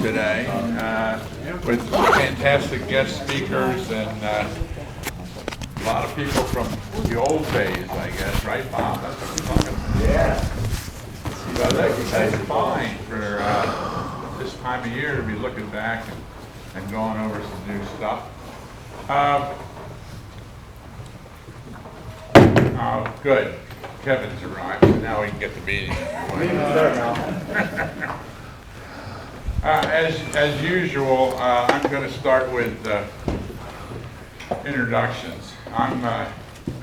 today with fantastic guest speakers and a lot of people from the old days, I guess, right, Bob? That's what we're talking about. Yeah. So that's fine for this time of year to be looking back and going over some new stuff. Oh, good. Kevin's arrived, so now we can get the meeting underway. As usual, I'm going to start with introductions. I'm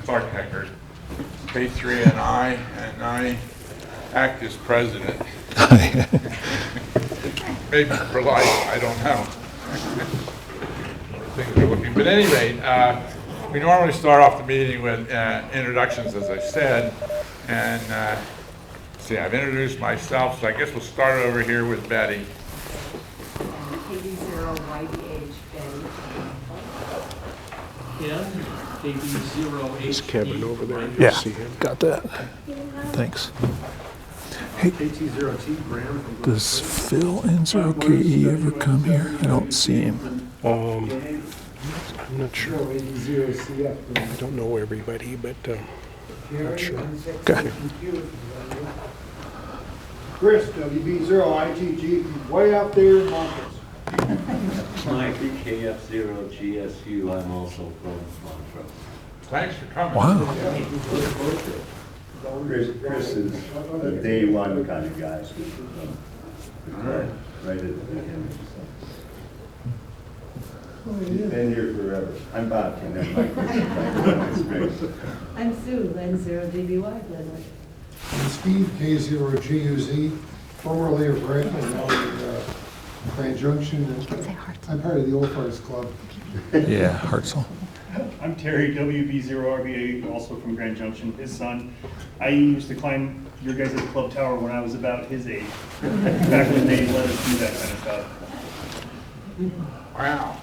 Clark Heckert, K3 and I act as president. Maybe for life, I don't know. Things are looking, but anyway, we normally start off the meeting with introductions, as I said, and see, I've introduced myself, so I guess we'll start over here with Betty. KB0YBH KB0H. Is Kevin over there? You Yeah, see him? got that. Thanks. KT0T Graham from Does Phil N0KE ever come here? I don't see him. I'm not sure. I don't know everybody, but not sure. Okay. Chris, WB0ITG, way out there in Montrose. Mike, KF0GSU, I'm also from Montrose. Thanks for coming. Wow. Chris is a day one kind of guy. Right at the beginning. He's been here forever. I'm Bob, and then Mike. It's great. I'm Sue, N0DBY, Glenwood. And Steve, K0GUZ, formerly of Grant, and now Grand Junction. I'm part of the Old Farts Club. Yeah, Hartzell. I'm Terry, WB0RBA, also from Grand Junction, his son. I used to climb your guys' club tower when I was about his age, back when they let us do that kind of stuff. Wow.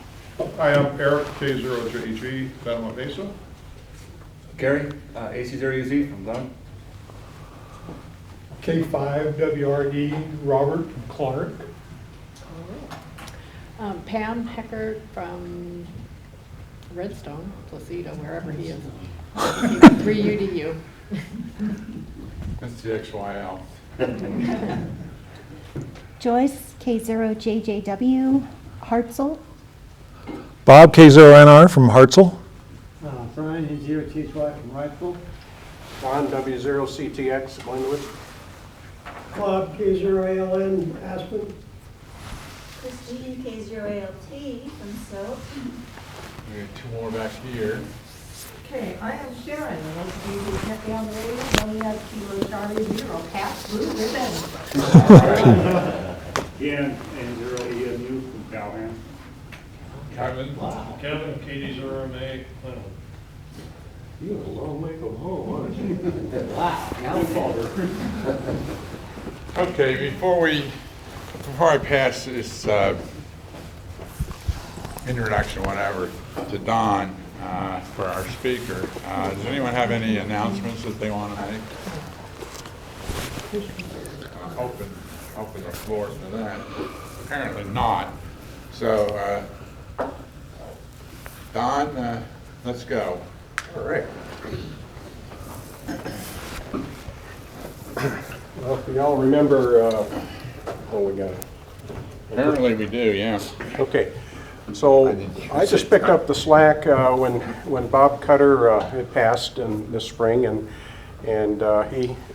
Hi, I'm Eric, K0JG, Battle of Mesa. Gary, AC0UZ from Glen. K5WRE, Robert Clark. Pam Heckert from Redstone, Placido, wherever he is. 3UDU. That's the XYL. Joyce, K0JJW, Hartzell. Bob, K0NR from Hartzell. Brian, N0THY from Wrightsville. Ron, W0CTX, Glenwood. Club, K0ALN, Aspen. Christine, K0ALT from Soap. We have two more back here. Okay, I am Sharon, and those of you who met me on the radio know me as Kilo Charlie 0, Cat Blue Ribbon. Yeah, N0EMU from Calhoun. Kevin. Kevin, KD0MA, Glenwood. You have a long way from home, aren't you? Okay, before I pass this introduction, whatever, to Don for our speaker, does anyone have any announcements that they want to make? Open the floor to that. Apparently not. So, Don, let's go. All right. Well, if you all remember, we got it. Apparently we do, yeah. Okay, so I just picked up the slack when Bob Cutter had passed in this spring, and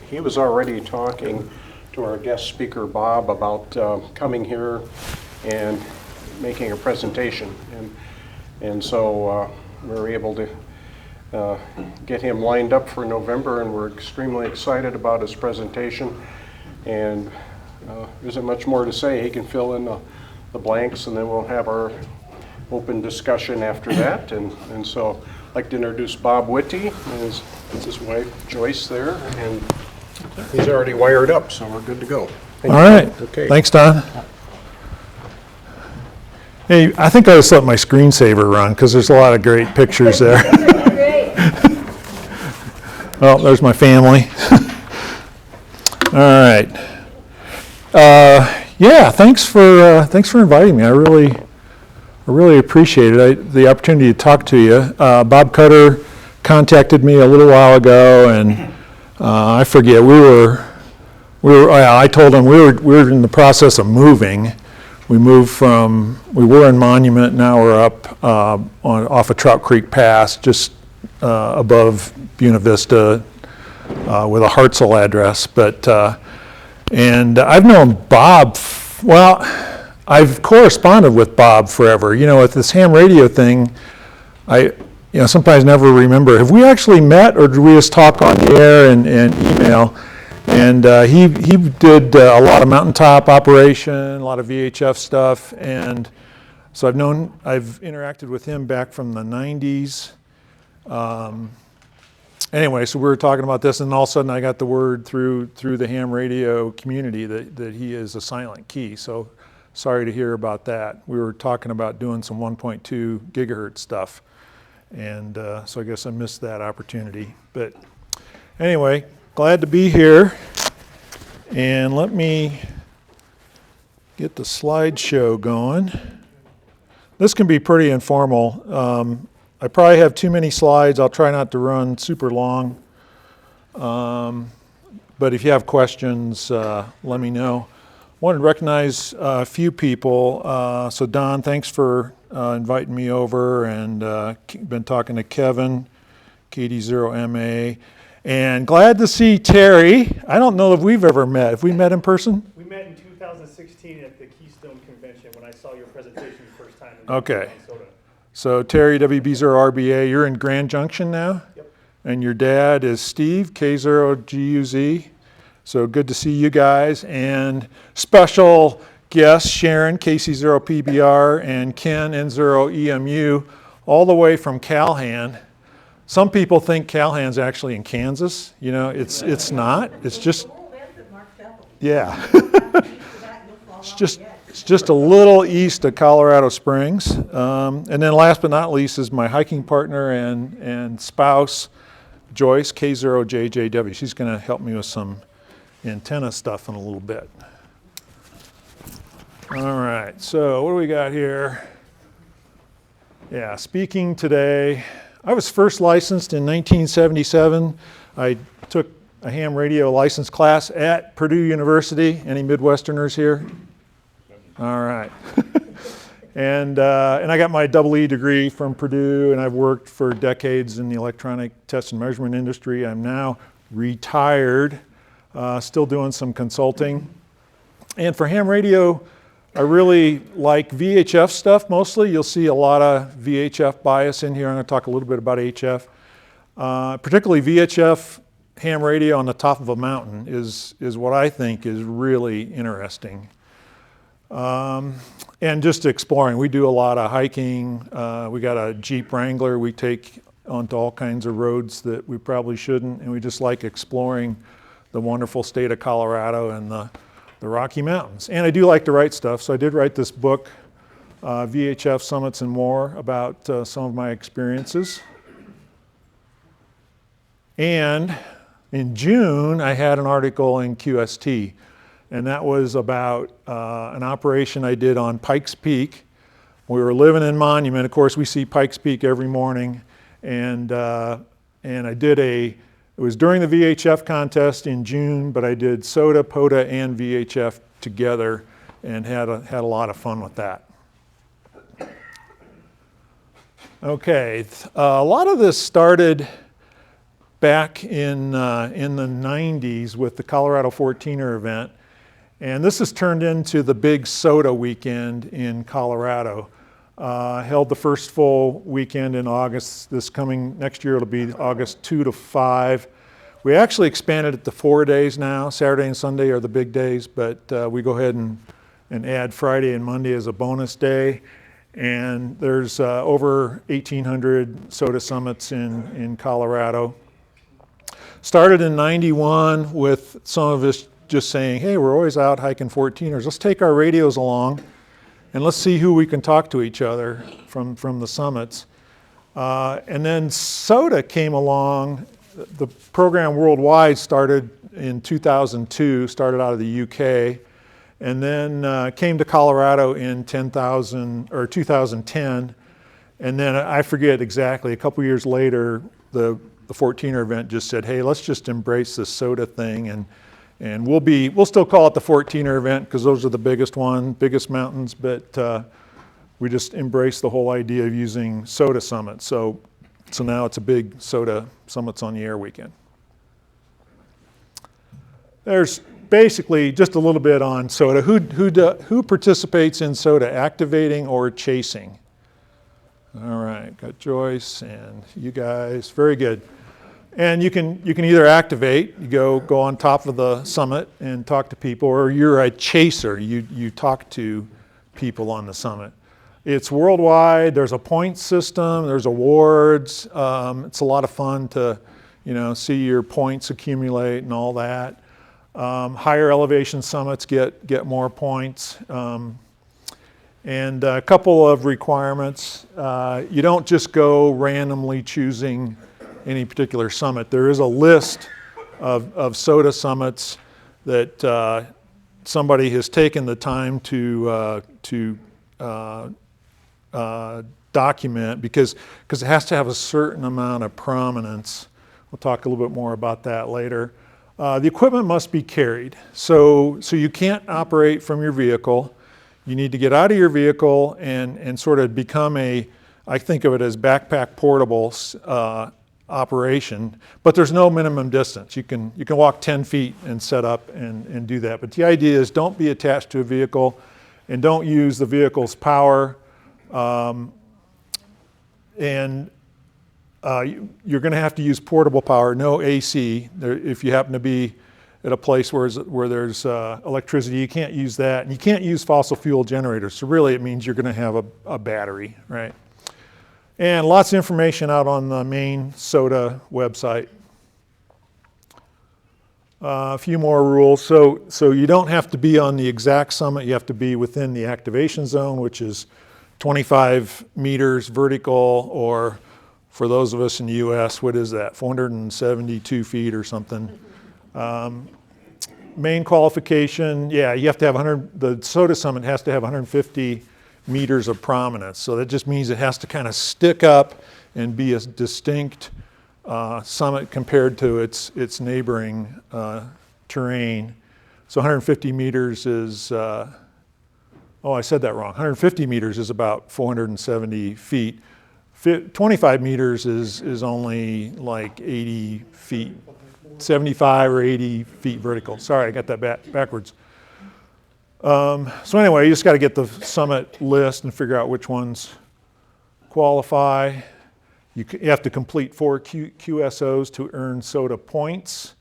he was already talking to our guest speaker Bob about coming here and making a presentation, and so we were able to get him lined up for November, and we're extremely excited about his presentation. And there isn't much more to say. He can fill in the blanks, and then we'll have our open discussion after that. And so I'd like to introduce Bob Whitty, and his wife Joyce there, and he's already wired up, so we're good to go. All right. Okay. Thanks, Don. Hey, I think I just let my screensaver run because there's a lot of great pictures there. Great. Well, there's my family. All right. Yeah, thanks for inviting me. I really appreciate it. The opportunity to talk to you. Bob Cutter contacted me a little while ago, and I forget I told him we were in the process of moving. We were in Monument, now we're up off of Trout Creek Pass, just above Buena Vista, with a Hartzell address. And I've known Bob, I've corresponded with Bob forever. You know, with this ham radio thing, I sometimes never remember. Have we actually met, or did we just talk on the air and email? And he did a lot of mountaintop operation, a lot of VHF stuff, and so I've interacted with him back from the 90s. Anyway, so we were talking about this, and all of a sudden I got the word through the ham radio community that he is a silent key. So sorry to hear about that. We were talking about doing some 1.2 gigahertz stuff, and so I guess I missed that opportunity. But anyway, glad to be here. And let me get the slideshow going. This can be pretty informal. I probably have too many slides. I'll try not to run super long. But if you have questions, let me know. I wanted to recognize a few people. So Don, thanks for inviting me over, and been talking to Kevin, KD0MA. And glad to see Terry. I don't know if we've ever met. Have we met in person? We met in 2016 at the Keystone Convention when I saw your presentation the first time. Okay. So Terry, WB0RBA, you're in Grand Junction now? Yep. And your dad is Steve, K0GUZ. So good to see you guys. And special guests, Sharon, KC0PBR, and Ken, N0EMU, all the way from Calhan. Some people think Calhan's actually in Kansas. You know, it's not. It's just, yeah. It's just a little east of Colorado Springs. And then last but not least is my hiking partner and spouse, Joyce, K0JJW. She's going to help me with some antenna stuff in a little bit. All right, so what do we got here? Yeah, speaking today. I was first licensed in 1977. I took a ham radio license class at Purdue University. Any Midwesterners here? All right. And I got my EE degree from Purdue, and I've worked for decades in the electronic test and measurement industry. I'm now retired, still doing some consulting. And for ham radio, I really like VHF stuff mostly. You'll see a lot of VHF bias in here. I'm going to talk a little bit about HF. Particularly VHF ham radio on the top of a mountain is what I think is really interesting. And just exploring. We do a lot of hiking. We got a Jeep Wrangler we take onto all kinds of roads that we probably shouldn't, and we just like exploring the wonderful state of Colorado and the Rocky Mountains. And I do like to write stuff, so I did write this book, VHF Summits and More, about some of my experiences. And in June, I had an article in QST, and that was about an operation I did on Pikes Peak. We were living in Monument. Of course, we see Pikes Peak every morning, and I did it was during the VHF contest in June, but I did SOTA, POTA, and VHF together, and had a lot of fun with that. Okay, a lot of this started back in the 90s with the Colorado 14er event. And this has turned into the big SOTA weekend in Colorado. Held the first full weekend in August. Next year it'll be August 2 to 5. We actually expanded it to 4 days now. Saturday and Sunday are the big days, but we go ahead and add Friday and Monday as a bonus day. And there's over 1,800 SOTA summits in Colorado. Started in '91 with some of us just saying, hey, we're always out hiking 14ers. Let's take our radios along and let's see who we can talk to each other from the summits. And then SOTA came along. The program worldwide started in 2002, started out of the UK. and then came to Colorado in 2010, and then I forget exactly, a couple years later, the 14er event just said, hey, let's just embrace this soda thing, and we'll still call it the 14er event because those are the biggest mountains, but we just embraced the whole idea of using soda summits. So now it's a big soda summits on the air weekend. There's basically just a little bit on soda. Who participates in soda, activating or chasing? All right, got Joyce and you guys, very good. And you can either activate, you go on top of the summit and talk to people, or you're a chaser, you talk to people on the summit. It's worldwide, there's a point system, there's awards, it's a lot of fun to see your points accumulate and all that. Higher elevation summits get more points. And a couple of requirements. You don't just go randomly choosing any particular summit. There is a list of soda summits that somebody has taken the time to document because it has to have a certain amount of prominence. We'll talk a little bit more about that later. The equipment must be carried. So you can't operate from your vehicle. You need to get out of your vehicle and sort of become I think of it as backpack portable operation, but there's no minimum distance. You can walk 10 feet and set up and do that. But the idea is don't be attached to a vehicle and don't use the vehicle's power. You're going to have to use portable power, no AC. If you happen to be at a place where there's electricity, you can't use that. And you can't use fossil fuel generators. So really it means you're going to have a battery, right? And lots of information out on the main SOTA website. A few more rules. So you don't have to be on the exact summit. You have to be within the activation zone, which is 25 meters vertical, or for those of us in the US, what is that, 472 feet or something. Main qualification, you have to have the SOTA summit has to have 150 meters of prominence. So that just means it has to kind of stick up and be a distinct summit compared to its neighboring terrain. So 150 meters is, I said that wrong. 150 meters is about 470 feet. 25 meters is only like 80 feet, 75 or 80 feet vertical. Sorry, I got that backwards. So anyway, you just got to get the summit list and figure out which ones qualify. You have to complete 4 QSOs to earn SOTA points.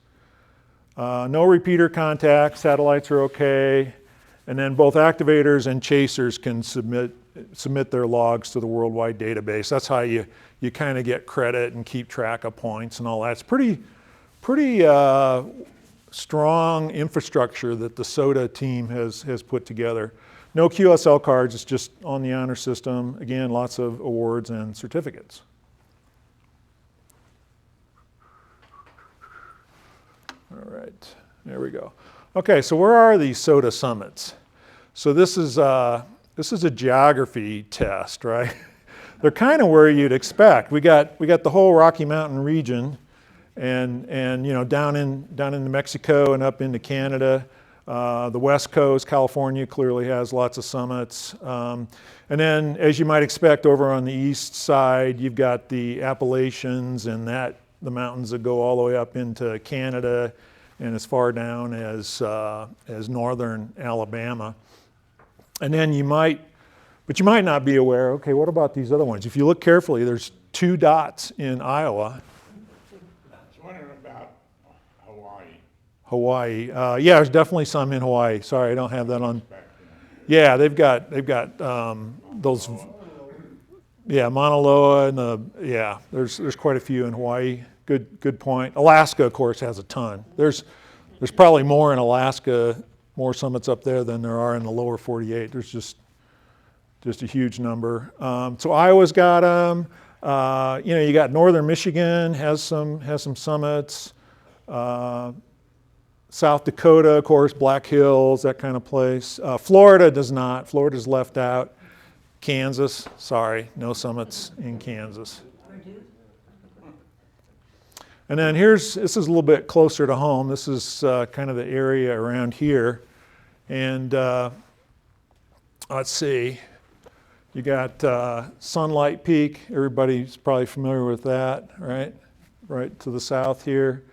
No repeater contact, satellites are okay. And then both activators and chasers can submit their logs to the worldwide database. That's how you kind of get credit and keep track of points and all that. It's pretty strong infrastructure that the SOTA team has put together. No QSL cards, it's just on the honor system. Again, lots of awards and certificates. All right, there we go. Okay, so where are these SOTA summits? So this is a geography test, right? They're kind of where you'd expect. We got the whole Rocky Mountain region, and down into Mexico and up into Canada. The West Coast, California clearly has lots of summits. And then, as you might expect, over on the east side, you've got the Appalachians and the mountains that go all the way up into Canada and as far down as northern Alabama. And then you might not be aware, okay, what about these other ones? If you look carefully, there's 2 dots in Iowa. I was wondering about Hawaii. Hawaii, yeah, there's definitely some in Hawaii. Sorry, I don't have that on. Yeah, they've got those. Yeah, Mauna Loa and there's quite a few in Hawaii. Good point. Alaska, of course, has a ton. There's probably more in Alaska, more summits up there than there are in the lower 48. There's just a huge number. So Iowa's got them. You got northern Michigan has some summits. South Dakota, of course, Black Hills, that kind of place. Florida does not. Florida's left out. Kansas, sorry, no summits in Kansas. And then this is a little bit closer to home. This is kind of the area around here. And let's see, you got Sunlight Peak. Everybody's probably familiar with that, right? Right to the south here.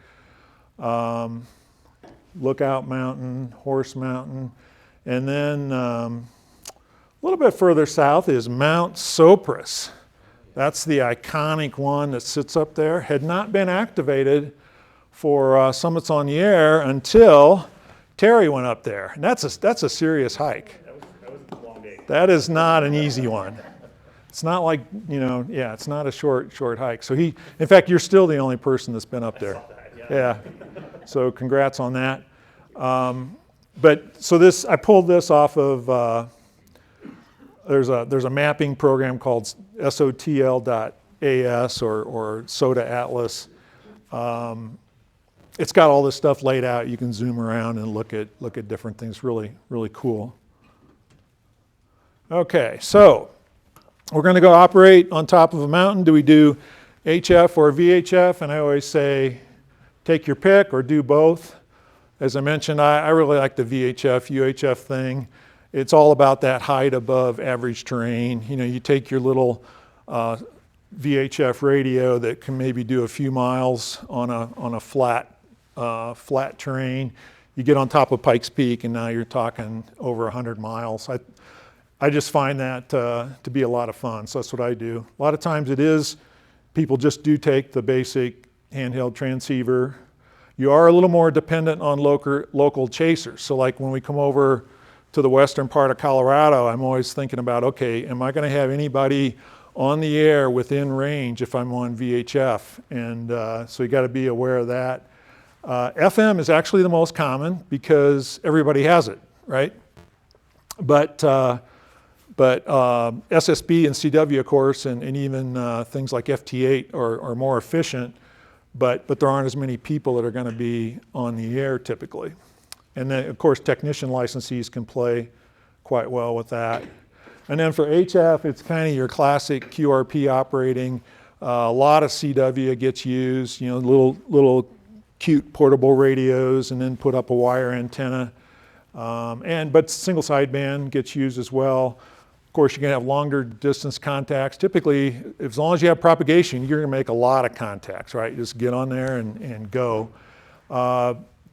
Lookout Mountain, Horse Mountain. And then a little bit further south is Mount Sopris. That's the iconic one that sits up there. Had not been activated for Summits on the Air until Terry went up there. And that's a serious hike. That was a long day. That is not an easy one. It's not like, it's not a short hike. So in fact, you're still the only person that's been up there. Yeah. So congrats on that. I pulled this off of, there's a mapping program called SOTL.AS or SOTA Atlas. It's got all this stuff laid out. You can zoom around and look at different things. Really, really cool. Okay, so we're going to go operate on top of a mountain. Do we do HF or VHF? And I always say, take your pick or do both. As I mentioned, I really like the VHF, UHF thing. It's all about that height above average terrain. You take your little VHF radio that can maybe do a few miles on a flat terrain. You get on top of Pikes Peak, and now you're talking over 100 miles. I just find that to be a lot of fun, so that's what I do. A lot of times people just do take the basic handheld transceiver. You are a little more dependent on local chasers. So like when we come over to the western part of Colorado, I'm always thinking about, okay, am I going to have anybody on the air within range if I'm on VHF? And so you got to be aware of that. FM is actually the most common because everybody has it, right? But SSB and CW, of course, and even things like FT8 are more efficient, but there aren't as many people that are going to be on the air typically. And then, of course, technician licensees can play quite well with that. And then for HF, it's kind of your classic QRP operating. A lot of CW gets used, little cute portable radios, and then put up a wire antenna. But single sideband gets used as well. Of course, you're going to have longer distance contacts. Typically, as long as you have propagation, you're going to make a lot of contacts, right? Just get on there and go.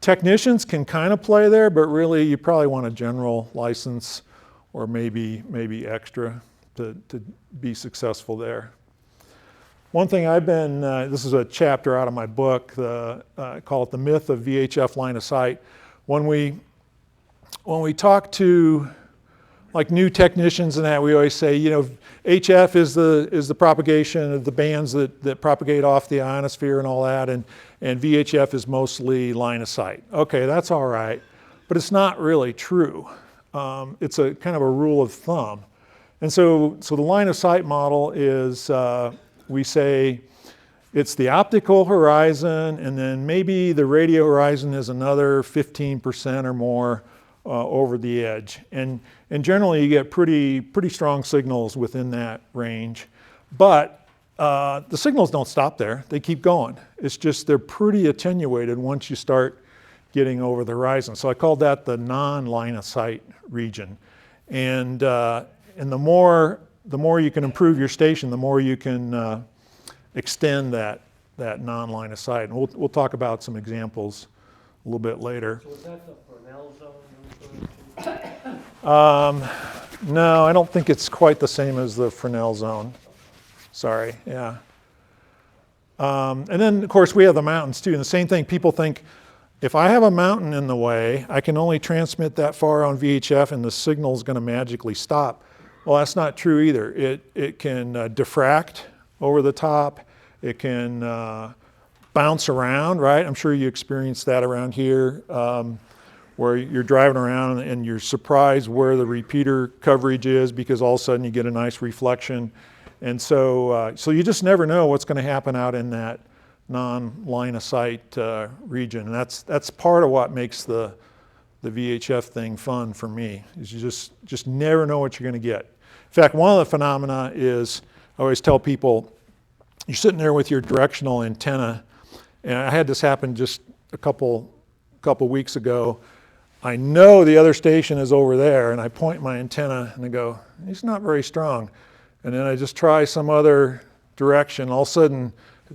Technicians can kind of play there, but really you probably want a general license or maybe extra to be successful there. One thing this is a chapter out of my book, I call it The Myth of VHF Line of Sight. When we talk to like new technicians and that, we always say, HF is the propagation of the bands that propagate off the ionosphere and all that, and VHF is mostly line of sight. Okay, that's all right, but it's not really true. It's a kind of a rule of thumb. And so the line of sight model is, we say it's the optical horizon, and then maybe the radio horizon is another 15% or more over the edge. And generally you get pretty strong signals within that range. But the signals don't stop there. They keep going. It's just they're pretty attenuated once you start getting over the horizon. So I called that the non-line of sight region. And the more you can improve your station, the more you can extend that non-line of sight. And we'll talk about some examples a little bit later. So is that the Fresnel zone? No, I don't think it's quite the same as the Fresnel zone. Sorry, yeah. And then, of course, we have the mountains too. And the same thing, people think, if I have a mountain in the way, I can only transmit that far on VHF and the signal is going to magically stop. Well, that's not true either. It can diffract over the top. It can bounce around, right? I'm sure you experienced that around here, where you're driving around and you're surprised where the repeater coverage is because all of a sudden you get a nice reflection. And so you just never know what's going to happen out in that non-line of sight region. And that's part of what makes the VHF thing fun for me, is you just never know what you're going to get. In fact, one of the phenomena is, I always tell people, you're sitting there with your directional antenna, and I had this happen just a couple weeks ago. I know the other station is over there, and I point my antenna and I go, it's not very strong. And then I just try some other direction. All of a sudden,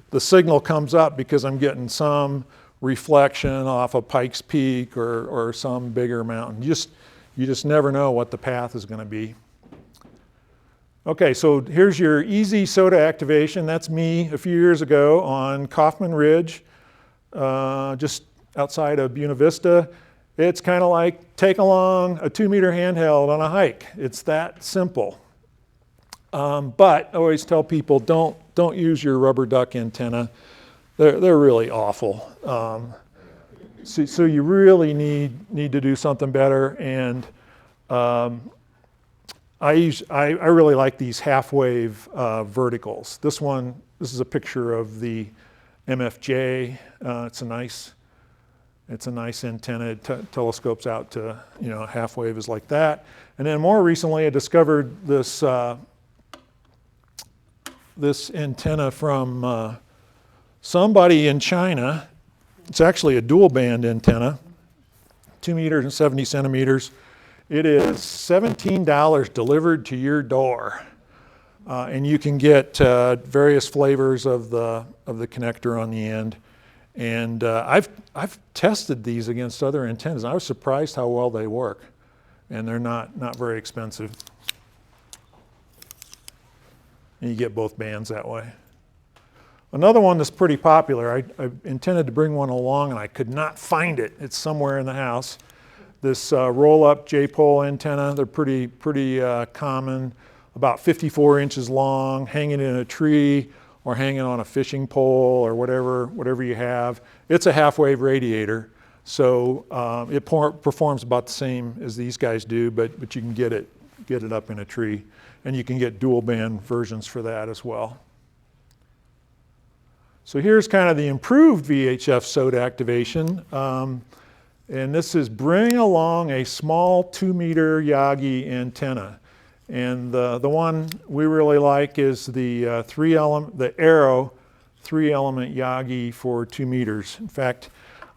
the signal comes up because I'm getting some reflection off of Pikes Peak or some bigger mountain. You just never know what the path is going to be. Okay, so here's your easy SOTA activation. That's me a few years ago on Kaufman Ridge, just outside of Buena Vista. It's kind of like take along a 2-meter handheld on a hike. It's that simple. But I always tell people, don't use your rubber duck antenna. They're really awful. So you really need to do something better. And I really like these half-wave verticals. This is a picture of the MFJ. It's a nice antenna. It telescopes out to, half-wave is like that. And then more recently, I discovered this antenna from somebody in China. It's actually a dual band antenna, 2 meters and 70 centimeters. It is $17 delivered to your door. And you can get various flavors of the connector on the end. And I've tested these against other antennas. I was surprised how well they work. And they're not very expensive. And you get both bands that way. Another one that's pretty popular, I intended to bring one along and I could not find it. It's somewhere in the house. This roll-up J-pole antenna, they're pretty common, about 54 inches long, hanging in a tree or hanging on a fishing pole or whatever you have. It's a half-wave radiator, so it performs about the same as these guys do, but you can get it up in a tree. And you can get dual band versions for that as well. So here's kind of the improved VHF SOTA activation. And this is bring along a small 2-meter Yagi antenna. And the one we really like is the Arrow 3-element Yagi for 2 meters. In fact,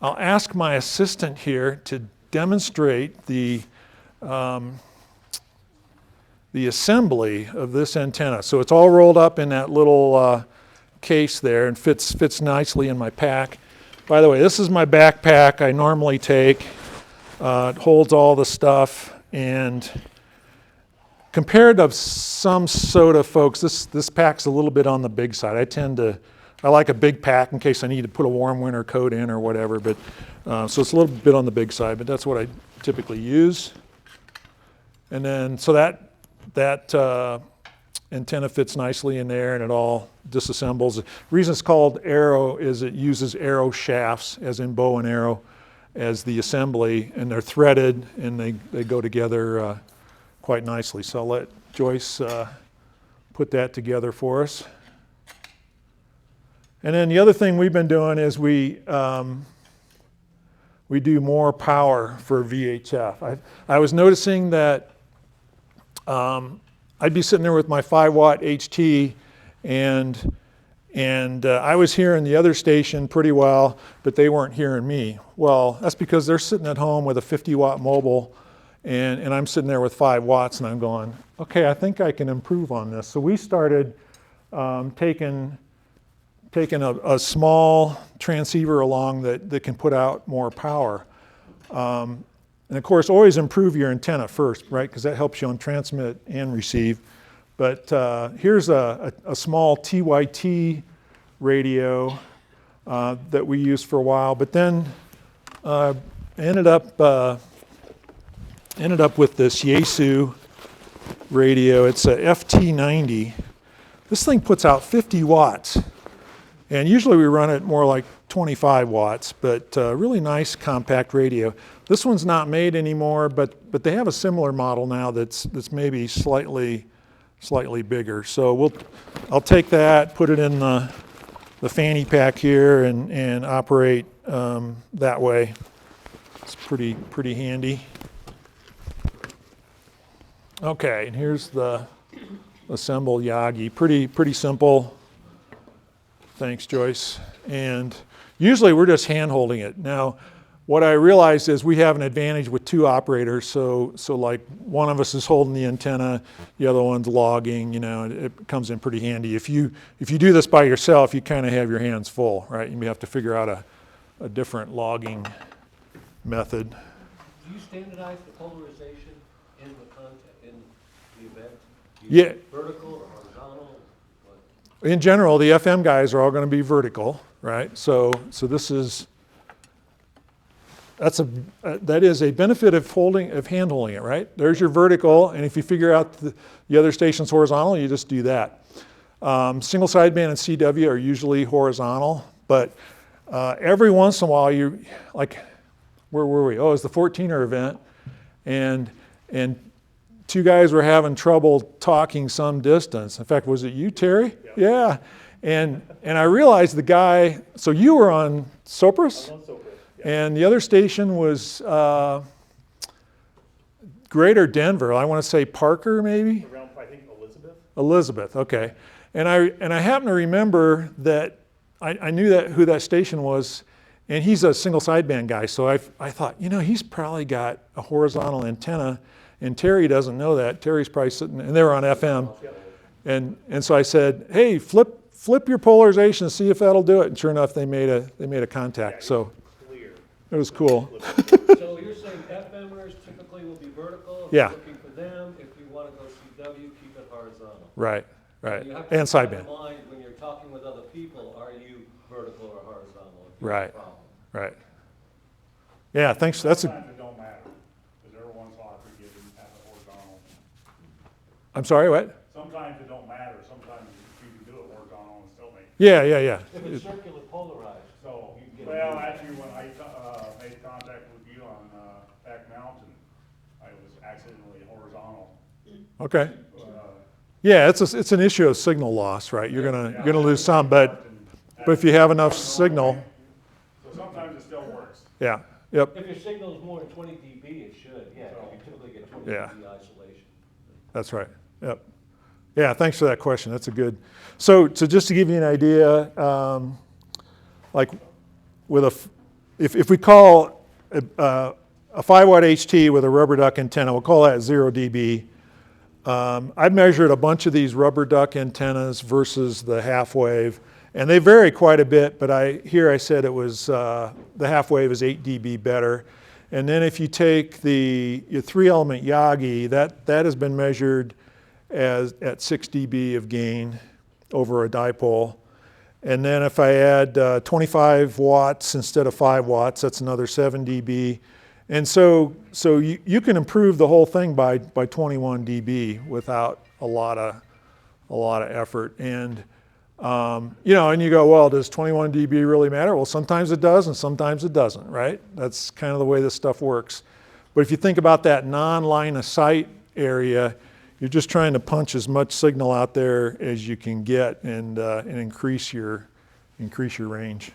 I'll ask my assistant here to demonstrate the assembly of this antenna. So it's all rolled up in that little case there and fits nicely in my pack. By the way, this is my backpack I normally take. It holds all the stuff, and compared to some SOTA folks, this pack's a little bit on the big side. I like a big pack in case I need to put a warm winter coat in or whatever, but so it's a little bit on the big side, but that's what I typically use. And then, so that antenna fits nicely in there and it all disassembles. The reason it's called Arrow is it uses arrow shafts, as in bow and arrow, as the assembly, and they're threaded and they go together quite nicely. So I'll let Joyce put that together for us. And then the other thing we've been doing is we do more power for VHF. I was noticing that I'd be sitting there with my 5-watt HT, and I was hearing the other station pretty well, but they weren't hearing me. Well, that's because they're sitting at home with a 50-watt mobile, and I'm sitting there with 5 watts, and I'm going, okay, I think I can improve on this. So we started taking a small transceiver along that can put out more power. And of course, always improve your antenna first, right? Because that helps you on transmit and receive. But here's a small TYT radio that we used for a while. But then ended up with this Yaesu radio. It's a FT90. This thing puts out 50 watts. And usually we run it more like 25 watts, but really nice compact radio. This one's not made anymore, but they have a similar model now that's maybe slightly bigger. So I'll take that, put it in the fanny pack here and operate that way. It's pretty handy. Okay, and here's the assemble Yagi. Pretty simple. Thanks, Joyce. And usually we're just hand holding it. Now, what I realized is we have an advantage with two operators. So like one of us is holding the antenna, the other one's logging. You know, it comes in pretty handy. If you do this by yourself, you kind of have your hands full, right? You may have to figure out a different logging method. Do you standardize the polarization in the content, in the event? Do you Yeah. vertical or horizontal? What? In general, the FM guys are all going to be vertical, right? So this is that is a benefit of hand holding it, right? There's your vertical, and if you figure out the other station's horizontal, you just do that. Single sideband and CW are usually horizontal, but every once in a while you like, where were we? Oh, it was the 14er event, and two guys were having trouble talking some distance. In fact, was it you, Terry? Yeah. And I realized the guy, so you were on Sopris? I'm on Sopris, yeah. And the other station was Greater Denver. I want to say Parker, maybe? Around, I think, Elizabeth. Elizabeth, okay. And I happen to remember that I knew who that station was, and he's a single sideband guy. So I thought, you know, he's probably got a horizontal antenna, and Terry doesn't know that. Terry's probably sitting, and they were on FM. And so I said, hey, flip your polarization and see if that'll do it. And sure enough, they made a contact. So it was cool. So you're saying FMers typically will be vertical. If Yeah. you're looking for them. If you want to go CW, keep it horizontal. Right. You have to And keep that sideband. in mind when you're talking with other people. Are you vertical or horizontal? If you have a Right. problem. Right. Yeah, thanks. That's Sometimes it don't matter, because every once in a while I forget you have a horizontal. I'm sorry, what? Sometimes it don't matter, sometimes you can do it horizontal and still make. Yeah. If it's circular polarized, So, you can get well, a- actually, when I made contact with you on Back Mountain, I was accidentally horizontal. Okay. Uh, Yeah, it's an issue of signal loss, right? You're gonna lose some, but if you have enough signal, So sometimes it still works. yeah. Yep. If your signal is more than 20 dB, it should, yeah, you typically get 20 Yeah. dB isolation. That's right. Yep. Yeah, thanks for that question. That's a good. So just to give you an idea, like with if we call a 5-watt HT with a rubber duck antenna, we'll call that 0 dB. I've measured a bunch of these rubber duck antennas versus the half wave, and they vary quite a bit, but I said it was, the half wave is 8 dB better. And then if you take your 3-element Yagi, that has been measured at 6 dB of gain over a dipole. And then if I add 25 watts instead of 5 watts, that's another 7 dB. And so you can improve the whole thing by 21 dB without a lot of effort. And you know, and you go, well, does 21 dB really matter? Well, sometimes it does, and sometimes it doesn't, right? That's kind of the way this stuff works. But if you think about that non-line of sight area, you're just trying to punch as much signal out there as you can get and increase your range.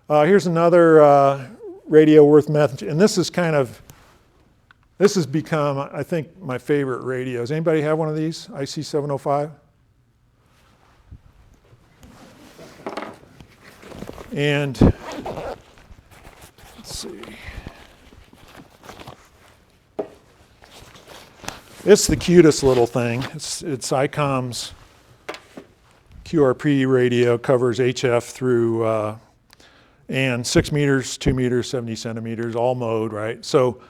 Here's another radio worth mentioning, and this has become, I think, my favorite radios. Anybody have one of these? IC 705? And let's see. It's the cutest little thing. It's ICOM's QRP radio, covers HF through and 6 meters, 2 meters, 70 centimeters, all mode, right? So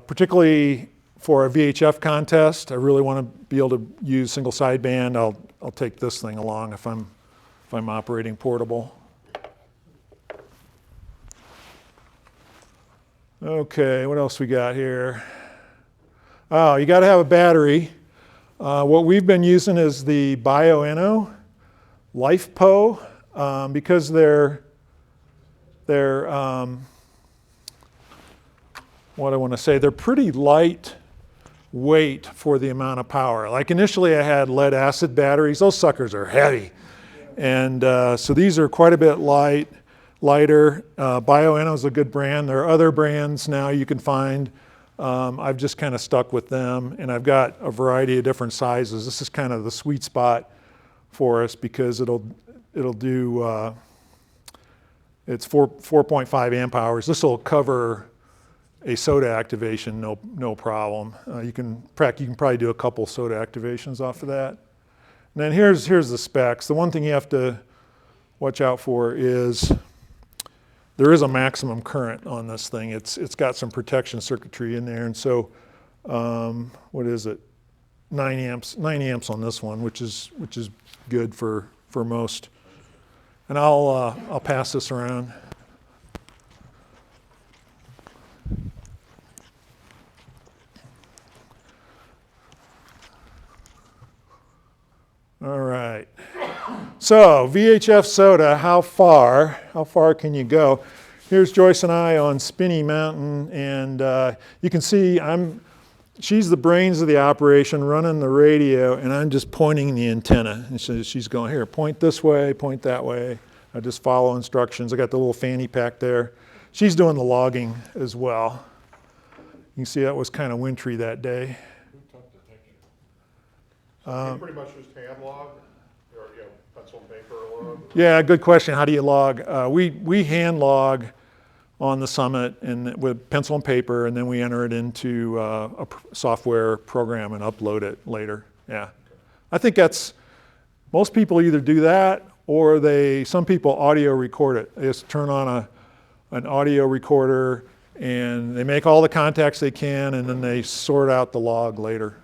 particularly for a VHF contest, I really want to be able to use single sideband. I'll take this thing along if I'm operating portable. Okay, what else we got here? Oh, you got to have a battery. What we've been using is the Bioenno LifePo because they're what I want to say, they're pretty light weight for the amount of power. Like initially I had lead acid batteries. Those suckers are heavy. And so these are quite a bit lighter. Bioenno is a good brand. There are other brands now you can find. I've just kind of stuck with them, and I've got a variety of different sizes. This is kind of the sweet spot for us because it'll do, it's 4.5 amp hours. This will cover a soda activation, no problem. You can probably do a couple soda activations off of that. And then here's the specs. The one thing you have to watch out for is there is a maximum current on this thing. It's got some protection circuitry in there, and so what is it? 9 amps on this one, which is good for most. And I'll pass this around. All right. So VHF soda, how far can you go? Here's Joyce and I on Spinney Mountain, and you can see she's the brains of the operation, running the radio, and I'm just pointing the antenna. And so she's going, here, point this way, point that way. I just follow instructions. I got the little fanny pack there. She's doing the logging as well. You can see that was kind of wintry that day. You pretty much just hand log, or pencil and paper log? Yeah, good question. How do you log? We hand log on the Summit and with pencil and paper, and then we enter it into a software program and upload it later. Yeah, I think most people either do that or some people audio record it. They just turn on an audio recorder and they make all the contacts they can, and then they sort out the log later.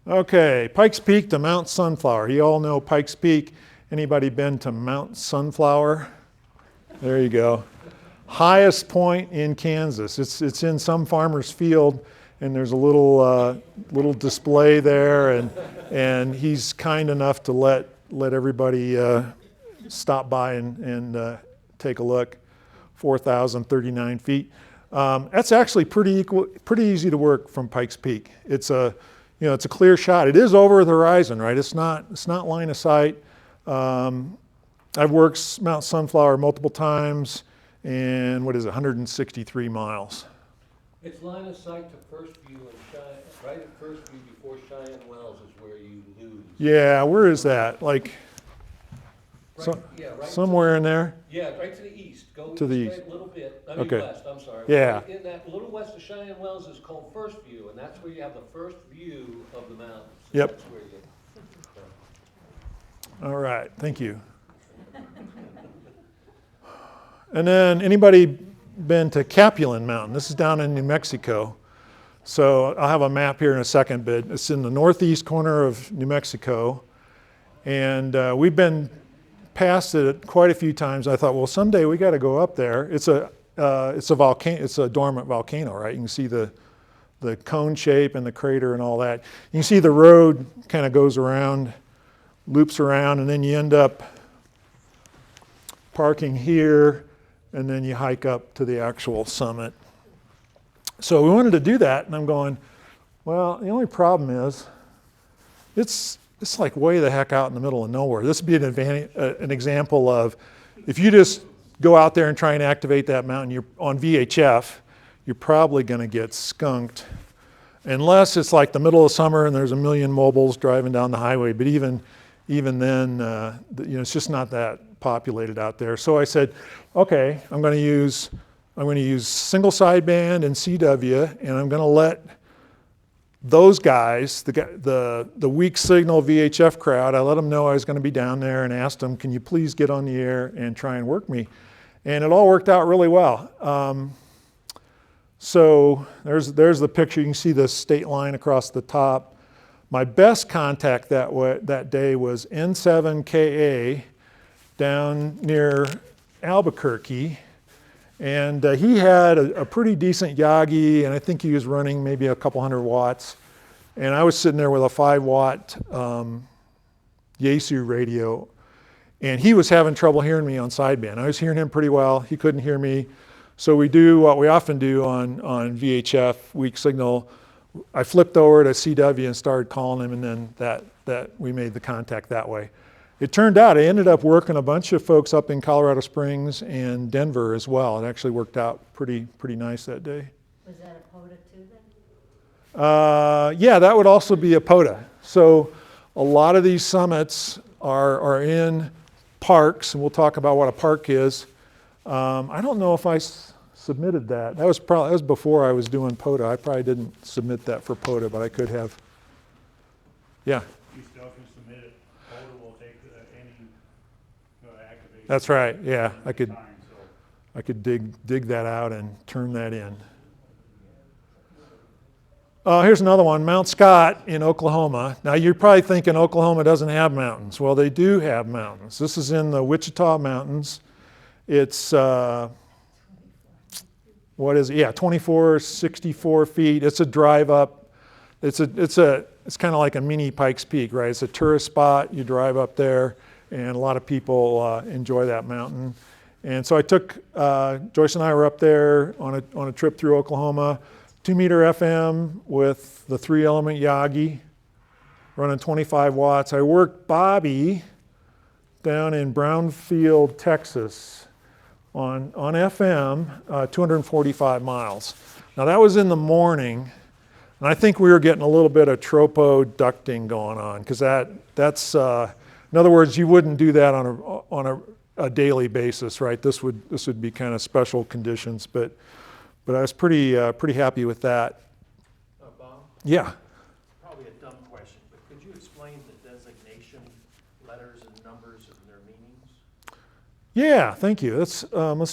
Okay, Pikes Peak to Mount Sunflower. You all know Pikes Peak. Anybody been to Mount Sunflower? There you go. Highest point in Kansas. It's in some farmer's field, and there's a little display there, and he's kind enough to let everybody stop by and take a look. 4,039 feet. That's actually pretty easy to work from Pikes Peak. It's a clear shot. It is over the horizon, right? It's not line of sight. I've worked Mount Sunflower multiple times, and 163 miles. It's line of sight to First View and Cheyenne, right at First View before Cheyenne Wells is where you lose. Yeah, where is that? Like Right somewhere in there? Yeah, right to the east. Go to the east east. A little bit. Okay. West, I'm sorry. Yeah. Right in that little west of Cheyenne Wells is called First View, and that's where you have the first view of the mountains. Yep. That's where you All right, thank you. And then anybody been to Capulan Mountain? This is down in New Mexico. So I'll have a map here in a second, but it's in the northeast corner of New Mexico. And we've been past it quite a few times. I thought, well, someday we got to go up there. It's a volcano. It's a dormant volcano, right? You can see the cone shape and the crater and all that. You can see the road kind of goes around, loops around, and then you end up parking here, and then you hike up to the actual summit. So we wanted to do that, and I'm going, well, the only problem is it's like way the heck out in the middle of nowhere. This would be an example of if you just go out there and try and activate that mountain, you're on VHF, you're probably going to get skunked, unless it's like the middle of summer and there's a million mobiles driving down the highway. But even then, it's just not that populated out there. So I said, okay, I'm going to use single sideband and CW, and I'm going to let those guys, the weak signal VHF crowd, I let them know I was going to be down there and asked them, can you please get on the air and try and work me? And it all worked out really well. So there's the picture. You can see the state line across the top. My best contact that day was N7KA down near Albuquerque. And he had a pretty decent Yagi, and I think he was running maybe a couple hundred watts. And I was sitting there with a 5-watt Yaesu radio, and he was having trouble hearing me on sideband. I was hearing him pretty well. He couldn't hear me. So we do what we often do on VHF, weak signal. I flipped over to CW and started calling him, and then that we made the contact that way. It turned out I ended up working a bunch of folks up in Colorado Springs and Denver as well. It actually worked out pretty nice that day. Was that a POTA too then? Yeah, that would also be a POTA. So a lot of these summits are in parks, and we'll talk about what a park is. I don't know if I submitted that. That was before I was doing POTA. I probably didn't submit that for POTA, but I could have. Yeah. You still can submit it. POTA will take any activation. That's right. Yeah, I could. Time, so. I could dig that out and turn that in. Here's another one, Mount Scott in Oklahoma. Now you're probably thinking Oklahoma doesn't have mountains. Well, they do have mountains. This is in the Wichita Mountains. It's, what is it? Yeah, 64 feet. It's a drive up. It's kind of like a mini Pikes Peak, right? It's a tourist spot. You drive up there, and a lot of people enjoy that mountain. And so I took, Joyce and I were up there on a trip through Oklahoma, 2-meter FM with the 3-element Yagi, running 25 watts. I worked Bobby down in Brownfield, Texas on FM, 245 miles. Now that was in the morning, and I think we were getting a little bit of tropo ducting going on, because that's in other words, you wouldn't do that on a daily basis, right? This would be kind of special conditions, but I was pretty happy with that. Bob? Yeah. Probably a dumb question, but could you explain the designation letters and numbers and their meanings? Yeah, thank you. Let's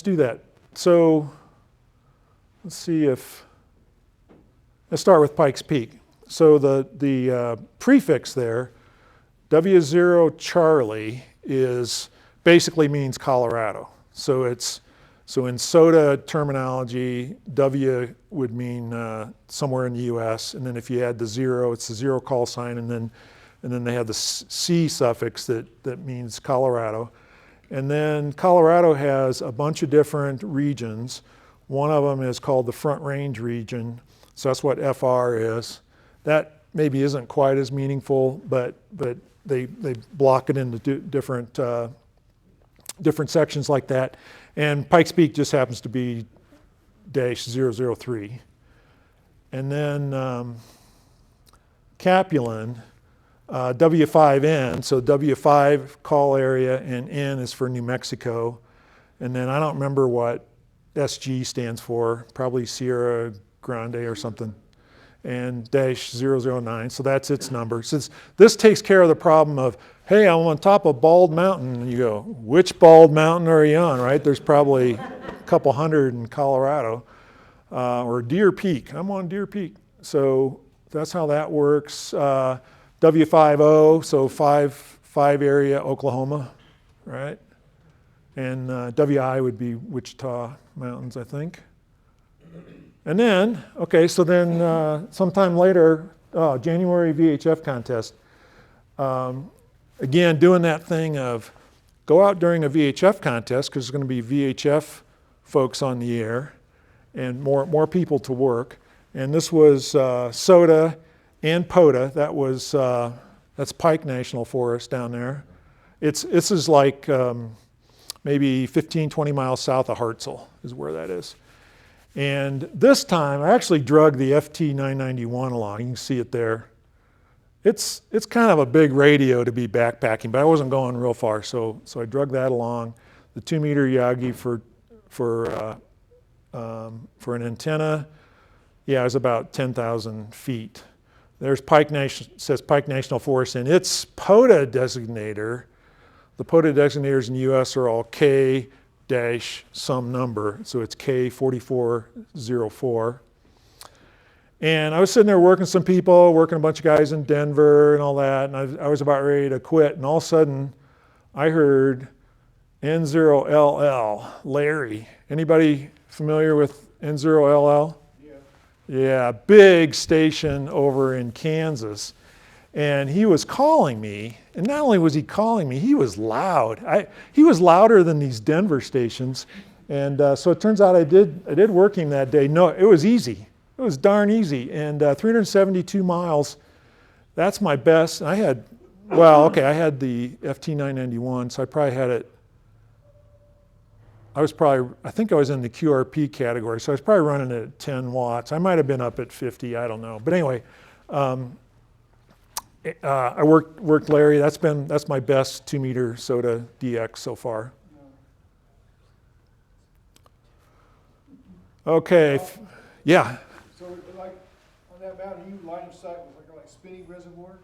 do that. So let's see if, let's start with Pikes Peak. So the prefix there, W0 Charlie, basically means Colorado. So in SOTA terminology, W would mean somewhere in the U.S., and then if you add the 0, it's the 0 call sign, and then they have the C suffix that means Colorado. And then Colorado has a bunch of different regions. One of them is called the Front Range region, so that's what FR is. That maybe isn't quite as meaningful, but they block it into different sections like that. And Pikes Peak just happens to be -003. And then Capulan, W5N, so W5 call area, and N is for New Mexico. And then I don't remember what SG stands for, probably Sierra Grande or something. And -009, so that's its number. Since this takes care of the problem of, hey, I'm on top of Bald Mountain, and you go, which Bald Mountain are you on, right? There's probably a couple hundred in Colorado. Or Deer Peak, I'm on Deer Peak. So that's how that works. W50, so five area Oklahoma, right? And WI would be Wichita Mountains, I think. And then, okay, so then sometime later, January VHF contest. Again, doing that thing of go out during a VHF contest, because there's going to be VHF folks on the air and more people to work. And this was SOTA and POTA. That's Pike National Forest down there. This is like maybe 15, 20 miles south of Hartselle is where that is. And this time, I actually drug the FT991 along. You can see it there. It's kind of a big radio to be backpacking, but I wasn't going real far, so I drug that along. The 2-meter Yagi for an antenna, yeah, it was about 10,000 feet. There's says Pike National Forest, and its POTA designator. The POTA designators in the U.S. are all K some number, so it's K4404. And I was sitting there working some people, working a bunch of guys in Denver and all that, and I was about ready to quit, and all of a sudden I heard N0LL, Larry. Anybody familiar with N0LL? Yeah, big station over in Kansas. And he was calling me, and not only was he calling me, he was loud. He was louder than these Denver stations, And so it turns out I did work him that day. No, it was easy. It was darn easy. And 372 miles, that's my best. I had, well, okay, I had the FT991, so I probably had it, I think I was in the QRP category, so I was probably running it at 10 watts. I might have been up at 50, I don't know. But anyway, I worked Larry. That's my best 2-meter SOTA DX so far. Okay, yeah. So like on that mountain, you line of sight with like spinning reservoir?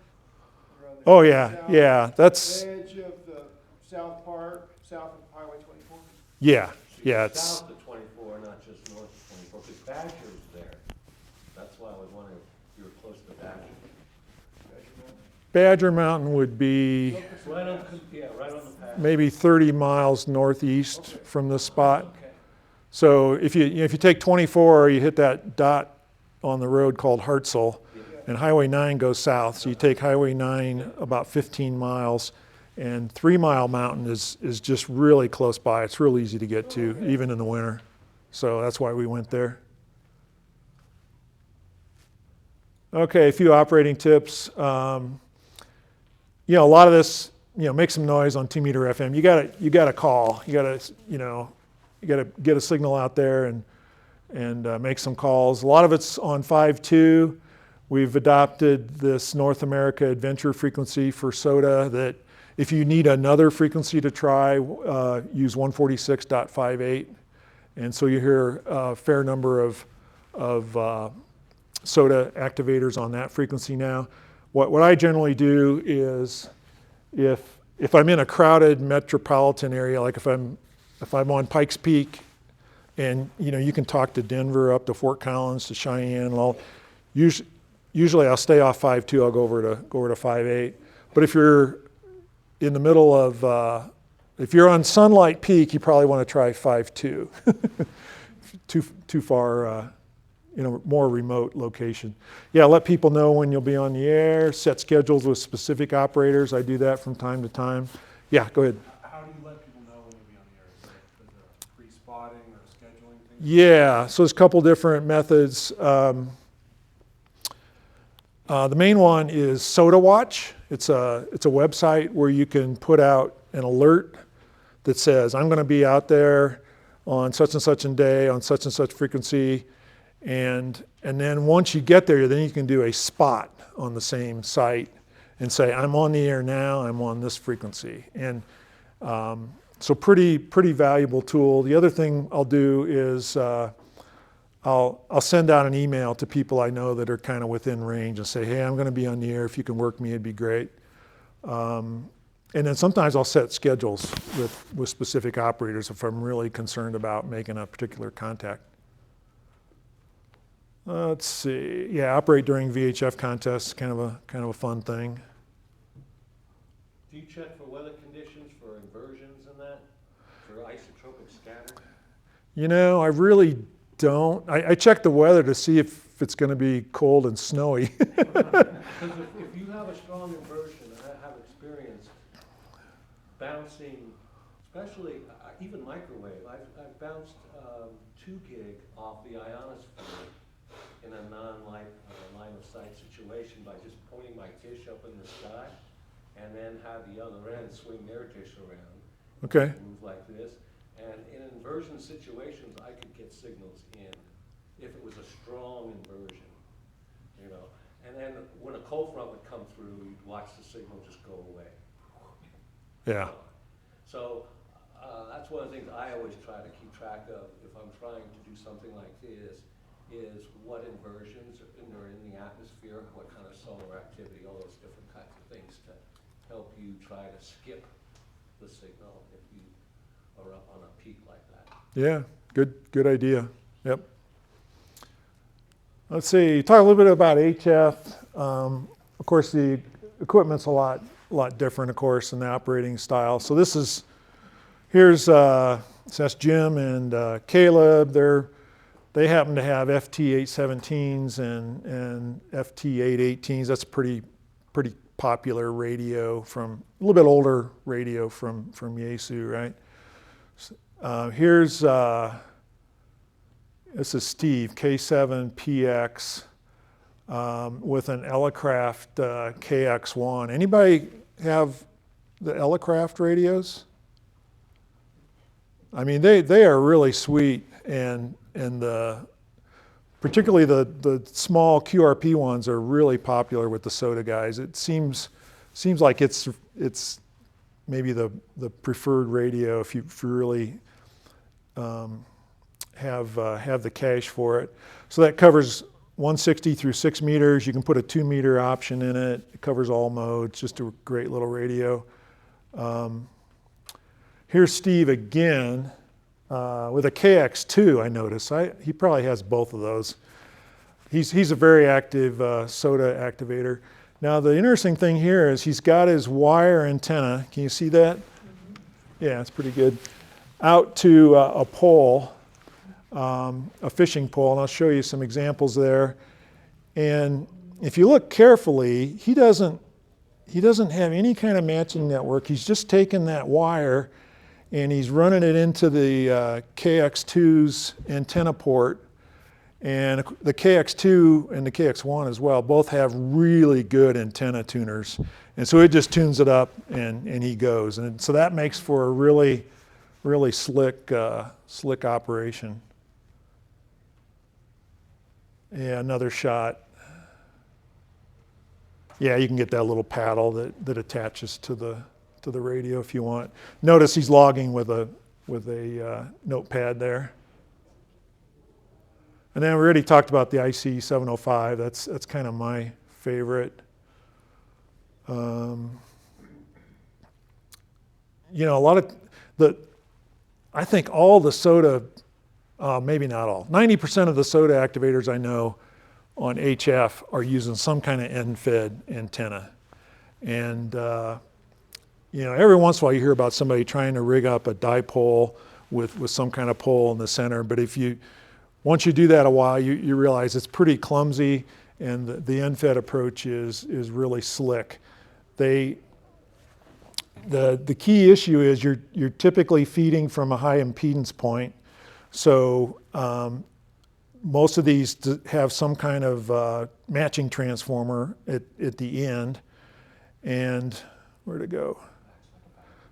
Around the Oh yeah, south yeah. That's edge of the South Park, south of Highway 24? yeah, yeah. It's South of 24, not just north of 24, because Badger's there. That's why I was wondering if you were close to Badger. Badger Mountain would be Right on, yeah, right on the path. maybe 30 miles northeast from this spot. Okay. So if you take 24, you hit that dot on the road called Hartzell, and Highway 9 goes south. So you take Highway 9 about 15 miles, and 3 Mile Mountain is just really close by. It's real easy to get to, even in the winter. So that's why we went there. Okay, a few operating tips. A lot of this, make some noise on 2-meter FM. You got to call. You got to get a signal out there and make some calls. A lot of it's on 5.2. We've adopted this North America Adventure frequency for SOTA that if you need another frequency to try, use 146.58. And so you hear a fair number of SOTA activators on that frequency now. What I generally do is if I'm in a crowded metropolitan area, like if I'm on Pikes Peak, and you can talk to Denver up to Fort Collins to Cheyenne and all. Usually I'll stay off 5.2. I'll go over to 5.8. But if you're in the middle of, if you're on Sunlight Peak, you probably want to try 5.2. too far, more remote location. Yeah, let people know when you'll be on the air. Set schedules with specific operators. I do that from time to time. Yeah, go ahead. How do you let people know when you'll be on the air? Is there pre-spotting or scheduling things? Yeah, so there's a couple different methods. The main one is SOTA Watch. It's a website where you can put out an alert that says, I'm going to be out there on such and such a day, on such and such frequency. And then once you get there, then you can do a spot on the same site and say, I'm on the air now, I'm on this frequency. And so pretty valuable tool. The other thing I'll do is I'll send out an email to people I know that are kind of within range and say, hey, I'm going to be on the air. If you can work me, it'd be great. And then sometimes I'll set schedules with specific operators if I'm really concerned about making a particular contact. Let's see. Yeah, operate during VHF contests, kind of a fun thing. Do you check for weather conditions, for inversions and that, for isotropic scatter? I really don't. I check the weather to see if it's going to be cold and snowy. Because if you have a strong inversion, and I have experienced bouncing, especially even microwave, I've bounced 2 gig off the ionosphere in a line of sight situation by just pointing my dish up in the sky and then have the other end swing their dish around. Okay. Move like this. And in inversion situations, I could get signals in if it was a strong inversion, And then when a cold front would come through, you'd watch the signal just go away. Yeah. So that's one of the things I always try to keep track of if I'm trying to do something like this, is what inversions are in the atmosphere, what kind of solar activity, all those different kinds of things to help you try to skip the signal if you are up on a peak like that. Yeah, good idea. Yep. Let's see, talk a little bit about HF. Of course, the equipment's a lot different, of course, in the operating style. So here's that's Jim and Caleb. They happen to have FT817s and FT818s. That's pretty popular radio from a little bit older radio from Yaesu, right? Here's, this is Steve, K7PX, with an Elecraft KX1. Anybody have the Elecraft radios? I mean, they are really sweet, and particularly the small QRP ones are really popular with the SOTA guys. It seems like it's maybe the preferred radio if you really have the cache for it. So that covers 160 through 6 meters. You can put a 2 meter option in it. It covers all modes. Just a great little radio. Here's Steve again with a KX2, I notice. He probably has both of those. He's a very active SOTA activator. Now the interesting thing here is he's got his wire antenna. Can you see that? Yeah, it's pretty good. Out to a pole, a fishing pole, and I'll show you some examples there. And if you look carefully, he doesn't have any kind of matching network. He's just taken that wire and he's running it into the KX2's antenna port. And the KX2 and the KX1 as well both have really good antenna tuners. And so it just tunes it up and he goes. And so that makes for a really slick operation. Yeah, another shot. Yeah, you can get that little paddle that attaches to the radio if you want. Notice he's logging with a notepad there. And then we already talked about the IC 705. That's kind of my favorite. You know, a lot of I think all the SOTA, maybe not all, 90% of the SOTA activators I know on HF are using some kind of end-fed antenna. And you know, every once in a while you hear about somebody trying to rig up a dipole with some kind of pole in the center. But once you do that a while, you realize it's pretty clumsy, and the end-fed approach is really slick. The key issue is you're typically feeding from a high impedance point. So most of these have some kind of matching transformer at the end. And where'd it go?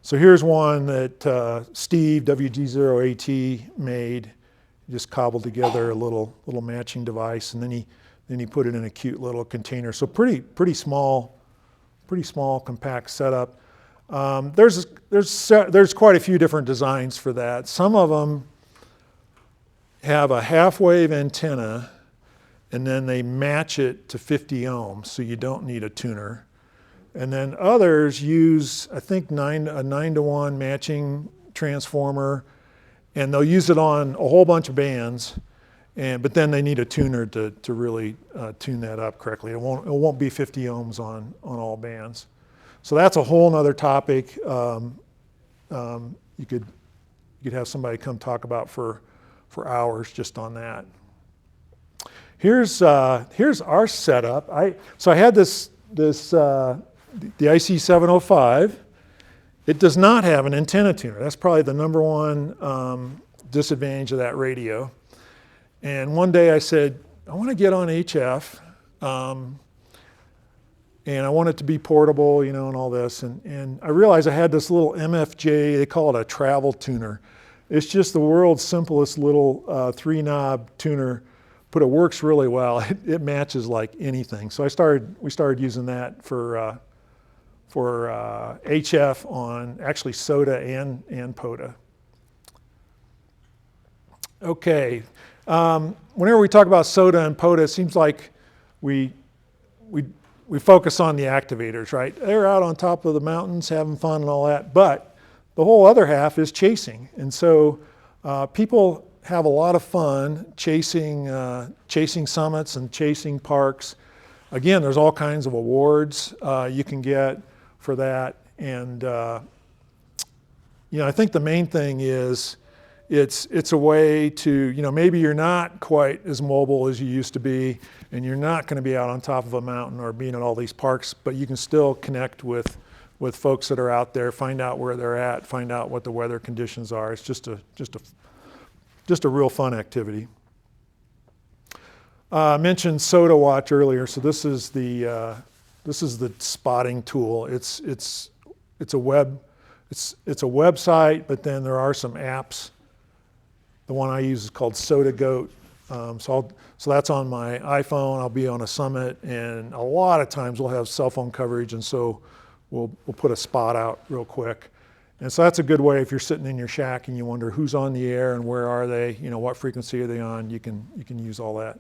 So here's one that Steve, WG0AT, made. He just cobbled together a little matching device, and then he put it in a cute little container. So pretty small, compact setup. There's quite a few different designs for that. Some of them have a half-wave antenna, and then they match it to 50 ohms, so you don't need a tuner. And then others use, I think, a 9-to-1 matching transformer, and they'll use it on a whole bunch of bands, but then they need a tuner to really tune that up correctly. It won't be 50 ohms on all bands. So that's a whole nother topic you could have somebody come talk about for hours just on that. Here's our setup. So I had the IC 705. It does not have an antenna tuner. That's probably the number one disadvantage of that radio. And one day I said, I want to get on HF, and I want it to be portable, you know, and all this. And I realized I had this little MFJ, they call it a travel tuner. It's just the world's simplest little 3-knob tuner, but it works really well. It matches like anything. So we started using that for HF on actually SOTA and POTA. Okay, whenever we talk about SOTA and POTA, it seems like we focus on the activators, right? They're out on top of the mountains having fun and all that, but the whole other half is chasing. And so people have a lot of fun chasing summits and chasing parks. Again, there's all kinds of awards you can get for that. And you know, I think the main thing is it's a way to, you know, maybe you're not quite as mobile as you used to be, and you're not going to be out on top of a mountain or being at all these parks, but you can still connect with with folks that are out there, find out where they're at, find out what the weather conditions are. It's just a real fun activity. I mentioned Soda Watch earlier, so this is the spotting tool. It's a website, but then there are some apps. The one I use is called Soda Goat. So that's on my iPhone. I'll be on a summit, and a lot of times we'll have cell phone coverage, and so we'll put a spot out real quick. And so that's a good way if you're sitting in your shack and you wonder who's on the air and where are they, what frequency are they on. You can use all that.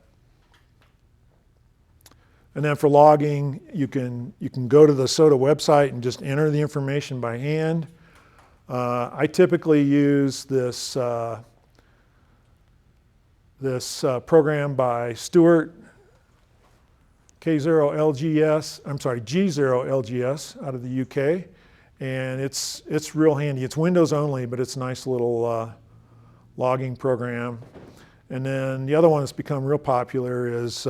And then for logging, you can go to the SOTA website and just enter the information by hand. I typically use this program by Stewart, G0LGS out of the UK, and it's real handy. It's Windows only, but it's a nice little logging program. And then the other one that's become real popular is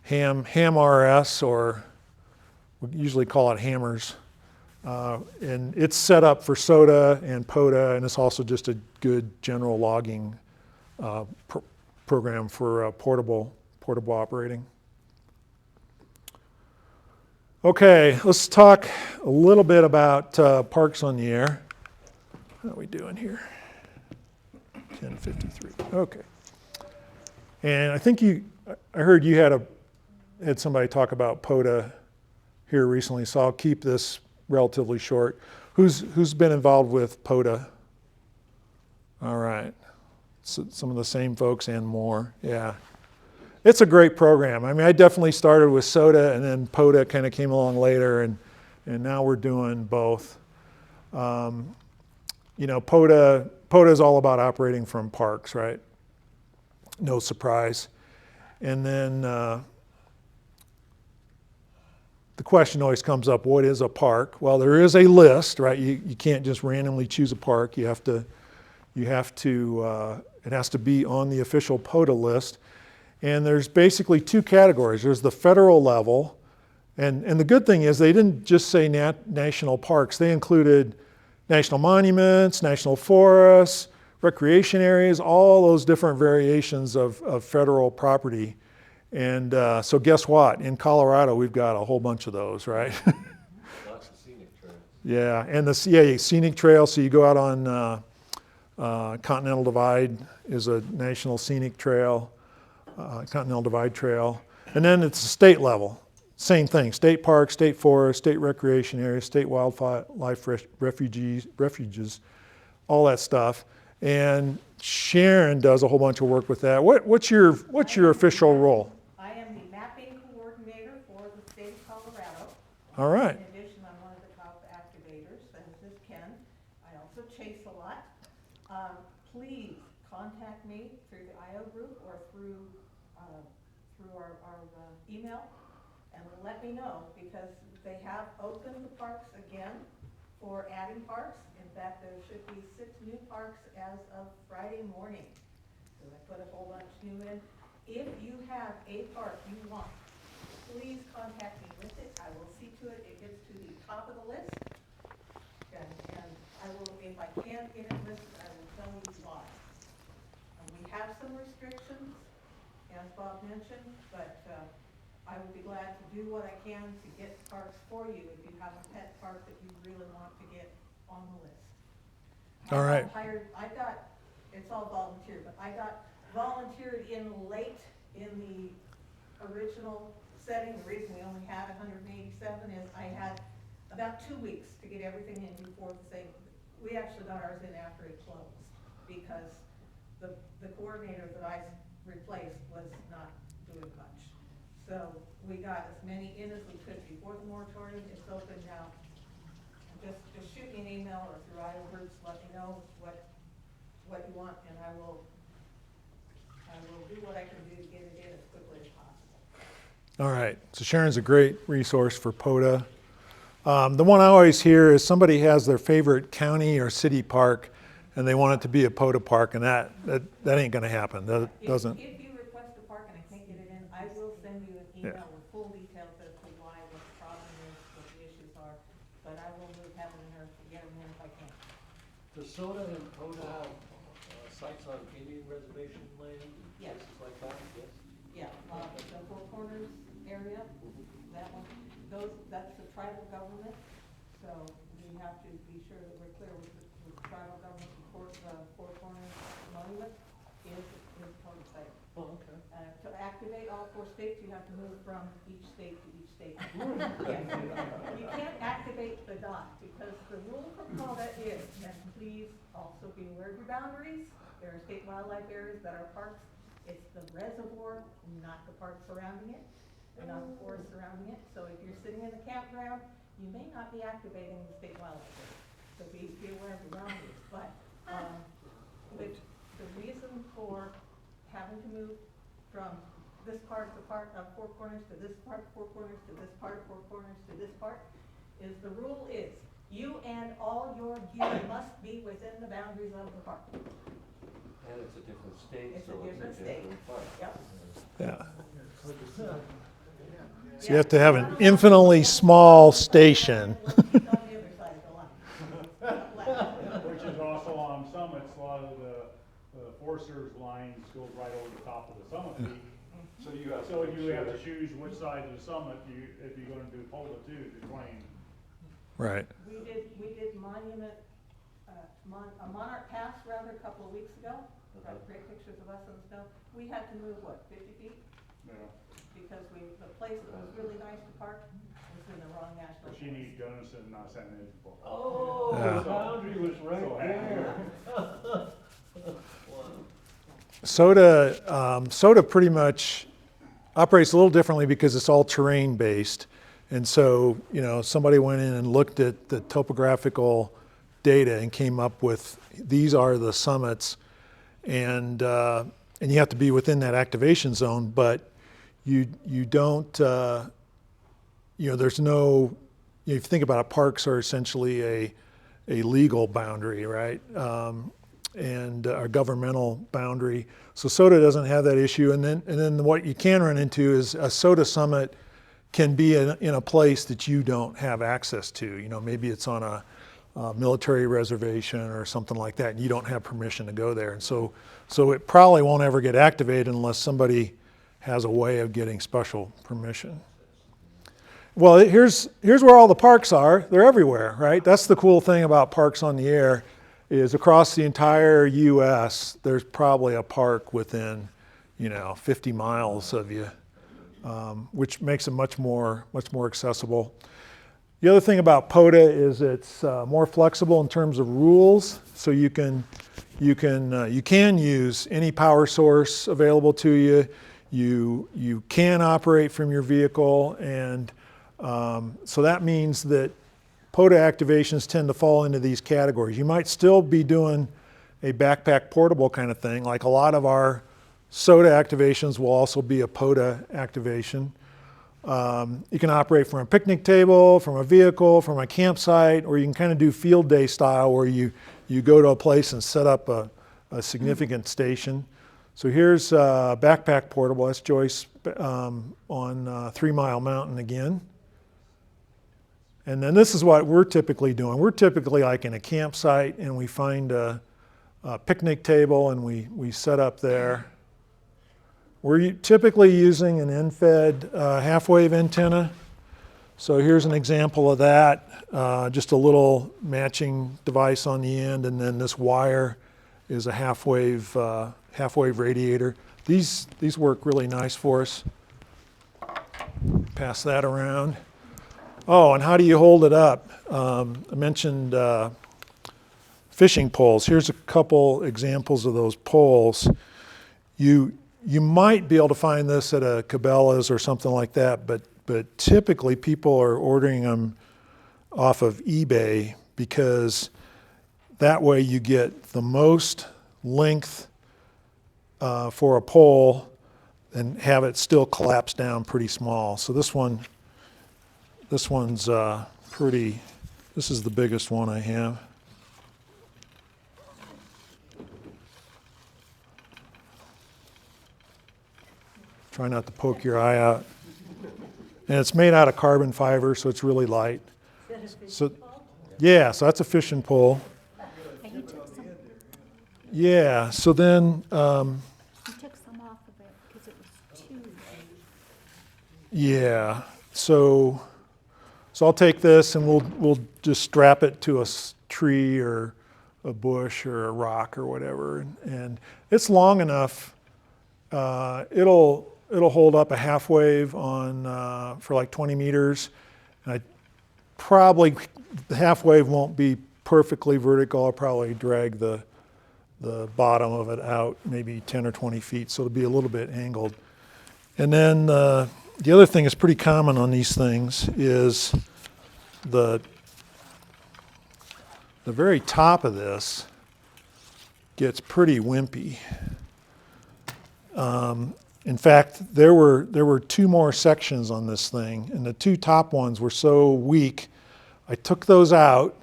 HAMRS, or we usually call it Hammers. And it's set up for SOTA and POTA, and it's also just a good general logging program for portable operating. Okay, let's talk a little bit about parks on the air. How are we doing here? 10:53. Okay. And I think I heard you had somebody talk about POTA here recently, so I'll keep this relatively short. Who's been involved with POTA? All right. So some of the same folks and more. Yeah. It's a great program. I mean, I definitely started with SOTA, and then POTA kind of came along later, and now we're doing both. POTA is all about operating from parks, right? No surprise. And then the question always comes up, what is a park? Well, there is a list, right? You can't just randomly choose a park. It has to be on the official POTA list. And there's basically two categories. There's the federal level, and the good thing is they didn't just say national parks. They included national monuments, national forests, recreation areas, all those different variations of federal property. And so guess what? In Colorado, we've got a whole bunch of those, right? Lots of scenic trails. Yeah, and scenic trail. So you go out on Continental Divide is a national scenic trail. Continental Divide Trail. And then it's the state level. Same thing, state parks, state forests, state recreation areas, state wildlife refuges, all that stuff. And Sharon does a whole bunch of work with that. What's your official role? I am the mapping coordinator for the state of Colorado. All right. In addition, I'm one of the top activators, and this is Ken. I also chase a lot. Please contact me through the IO group or through our email, and let me know, because they have opened the parks again for adding parks. In fact, there should be 6 new parks as of Friday morning. So I put a whole bunch new in. If you have a park you want, please contact me with it. I will see to it gets to the top of the list. And I will, if I can't get it listed, I will tell you why. We have some restrictions, as Bob mentioned, but I will be glad to do what I can to get parks for you if you have a pet park that you really want to get on the list. All right. It's all volunteer, but I got volunteered in late in the original setting. The reason we only had 187 is I had about 2 weeks to get everything in before the same. We actually got ours in after it closed, because the coordinator that I replaced was not doing much. So we got as many in as we could before the moratorium. It's open now. Just shoot me an email or through IO groups, let me know what you want, and I will do what I can do to get it in as quickly as possible. All right. So Sharon's a great resource for POTA. The one I always hear is somebody has their favorite county or city park, and they want it to be a POTA park, and that ain't going to happen. That doesn't. If you request a park and I can't get it in, I will send you an email with full details as to why, what the problem is, what the issues are. but I will move heaven and earth to get them in if I can. Does Soda and Coda have sites on Indian reservation land? Yes. Places like that, yes? Yeah, the Four Corners area, that one, that's the tribal government, so we have to be sure that we're clear with the tribal government, the Four Corners monument is code site. Oh, okay. To activate all 4 states, you have to move from each state to each state. Yes. You can't activate the dot, because the rule for CODA is, and please also be aware of your boundaries, there are state wildlife areas that are parks. It's the reservoir, not the park surrounding it, and not the forest surrounding it. So if you're sitting in the campground, you may not be activating the state wildlife area. So be aware of the boundaries. But the reason for having to move from this part of Four Corners to this part of Four Corners to this part of Four Corners to this part is the rule is you and all your gear must be within the boundaries of the park. And it's a different state, It's so a it's a different state. different park. Yep. Yeah. So you have to have an infinitely small station. Which is also on summits, a lot of the Forest Service lines goes right over the top of the summit peak. So you have So you have to choose which side of the summit if you're gonna do POLA too, to claim. Right. We did Monument, Monarch Pass rather a couple of weeks ago. Got great pictures of us in the snow. We had to move, what, 50 feet? Yeah. Because the place that was really nice to park was in the wrong national. She needs Gunnison, not San Angelo. Oh, Yeah. the boundary was right there. Soda pretty much operates a little differently because it's all terrain based. And so, somebody went in and looked at the topographical data and came up with, these are the summits. And you have to be within that activation zone, but you don't, there's no, if you think about it, parks are essentially a legal boundary, right? And a governmental boundary. So SOTA doesn't have that issue. And then what you can run into is a SOTA summit can be in a place that you don't have access to. Maybe it's on a military reservation or something like that, and you don't have permission to go there. And so it probably won't ever get activated unless somebody has a way of getting special permission. Well, here's where all the parks are. They're everywhere, right? That's the cool thing about Parks on the Air, is across the entire U.S., there's probably a park within, 50 miles of you, which makes it much more accessible. The other thing about POTA is it's more flexible in terms of rules, so you can use any power source available to you. You can operate from your vehicle, and so that means that POTA activations tend to fall into these categories. You might still be doing a backpack portable kind of thing, like a lot of our SOTA activations will also be a POTA activation. You can operate from a picnic table, from a vehicle, from a campsite, or you can kind of do field day style where you go to a place and set up a significant station. So here's backpack portable. That's Joyce on 3 Mile Mountain again. And then this is what we're typically doing. We're typically like in a campsite, and we find a picnic table and we set up there. We're typically using an end-fed half-wave antenna. So here's an example of that. Just a little matching device on the end, and then this wire is a half-wave radiator. These work really nice for us. Pass that around. Oh, and how do you hold it up? I mentioned fishing poles. Here's a couple examples of those poles. You might be able to find this at a Cabela's or something like that, but typically people are ordering them off of eBay because that way you get the most length for a pole and have it still collapse down pretty small. So this one's pretty, this is the biggest one I have. Try not to poke your eye out. And it's made out of carbon fiber, so it's really light. a fishing So, pole? yeah, so that's a fishing pole. And you took some, Yeah, so then, you took some off of it because it was too. yeah, so I'll take this and we'll just strap it to a tree or a bush or a rock or whatever. And it's long enough, it'll hold up a half wave on, for like 20 meters. And the half wave won't be perfectly vertical. I'll probably drag the bottom of it out maybe 10 or 20 feet, so it'll be a little bit angled. And then the other thing that's pretty common on these things is the very top of this gets pretty wimpy. In fact, there were two more sections on this thing, and the two top ones were so weak, I took those out,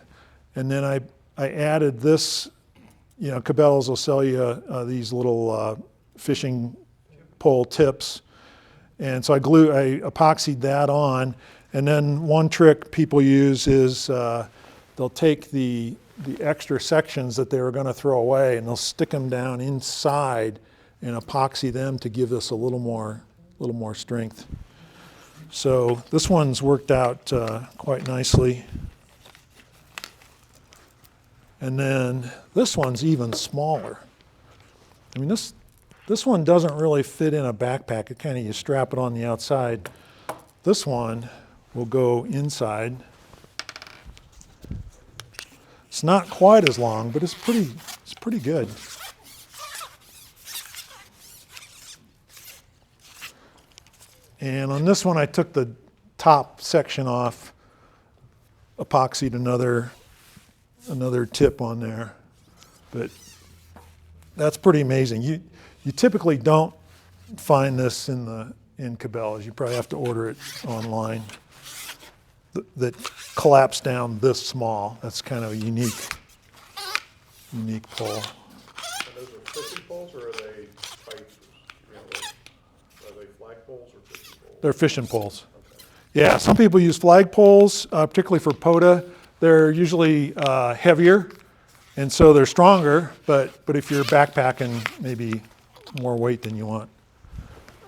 and then I added this. You know, Cabela's will sell you these little fishing pole tips, and so I epoxied that on. And then one trick people use is they'll take the extra sections that they were going to throw away, and they'll stick them down inside and epoxy them to give us a little more strength. So this one's worked out quite nicely. And then this one's even smaller. I mean, this one doesn't really fit in a backpack. It kind of, you strap it on the outside. This one will go inside. It's not quite as long, but it's pretty good. And on this one, I took the top section off, epoxied another tip on there, but that's pretty amazing. You typically don't find this in Cabela's. You probably have to order it online. That collapse down this small. That's kind of a unique pole. And those are fishing poles, or are they pipes? Are they flag poles or fishing poles? They're fishing poles. Okay. Yeah, some people use flag poles, particularly for POTA. They're usually heavier, and so they're stronger, but if you're backpacking, maybe more weight than you want.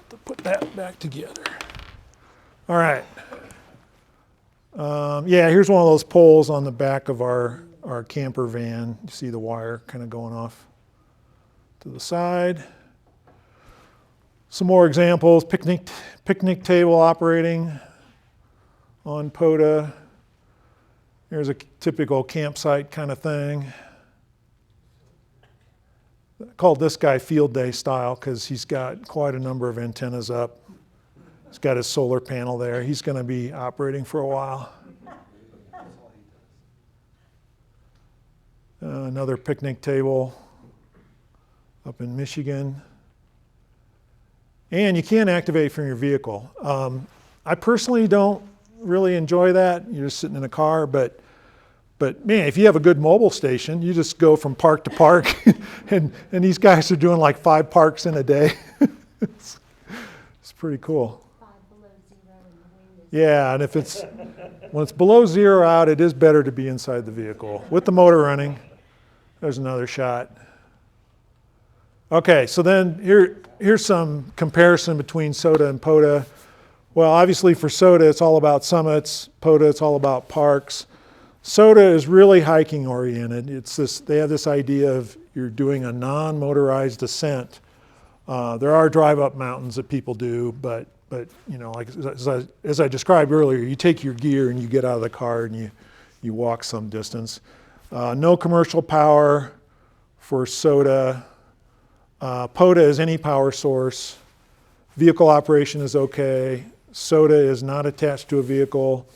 To put that back together. All right. Yeah, here's one of those poles on the back of our camper van. You see the wire kind of going off to the side. Some more examples. Picnic table operating on POTA. Here's a typical campsite kind of thing. I called this guy Field Day style because he's got quite a number of antennas up. He's got his solar panel there. He's going to be operating for a while. Another picnic table up in Michigan. And you can activate from your vehicle. I personally don't really enjoy that. You're just sitting in a car, but man, if you have a good mobile station, you just go from park to park, and these guys are doing like 5 parks in a day. It's pretty cool. 5 below 0 and the wind is. Yeah, and when it's below 0 out, it is better to be inside the vehicle with the motor running. There's another shot. Okay, so then here's some comparison between SOTA and POTA. Well, obviously for SOTA, it's all about summits. POTA, it's all about parks. SOTA is really hiking oriented. They have this idea of you're doing a non-motorized ascent. There are drive-up mountains that people do, but you know, like as I described earlier, you take your gear and you get out of the car and you walk some distance. No commercial power for SOTA. POTA is any power source. Vehicle operation is okay. SOTA is not attached to a vehicle.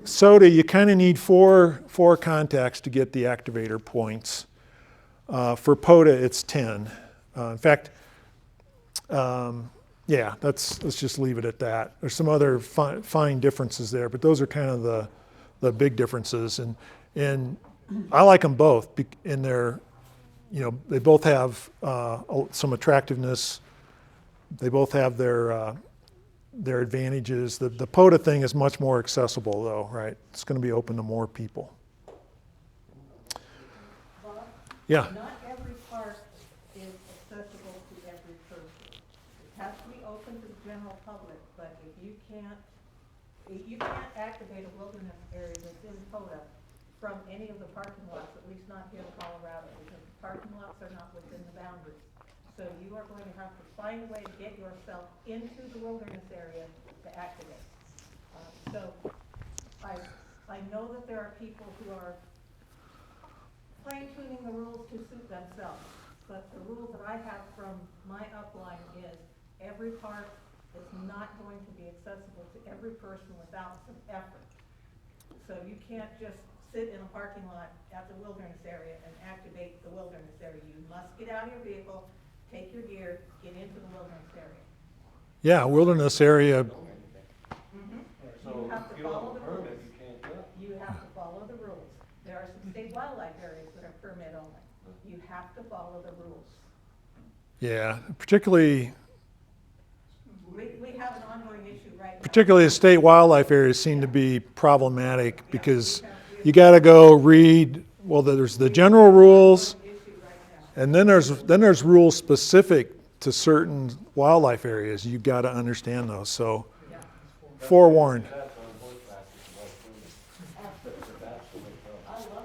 SOTA, you kind of need four contacts to get the activator points. For POTA, it's 10. In fact, yeah, let's just leave it at that. There's some other fine differences there, but those are kind of the big differences. And I like them both in their, you know, they both have some attractiveness. They both have their their advantages. The POTA thing is much more accessible though, right? It's going to be open to more people. Bob? Yeah. Not every park is accessible to every person. It has to be open to the general public, but if you can't activate a wilderness area that's in POTA from any of the parking lots, at least not here in Colorado, because the parking lots are not within the boundaries. So you are going to have to find a way to get yourself into the wilderness area to activate. So I know that there are people who are fine-tuning the rules to suit themselves, but the rule that I have from my upline is every park is not going to be accessible to every person without some effort. So you can't just sit in a parking lot at the wilderness area and activate the wilderness area. You must get out of your vehicle, take your gear, get into the wilderness area. Yeah, wilderness area. So You have if to you don't follow have a the permit, rules. you can't do it. You have to follow the rules. There are some state wildlife areas that are permit only. You have to follow the rules. Yeah, particularly We have an ongoing issue right now. the state wildlife areas seem to be problematic because you got to go read. Well, there's the general rules, and then there's rules specific to certain wildlife areas. You got to understand those. So, forewarned. I love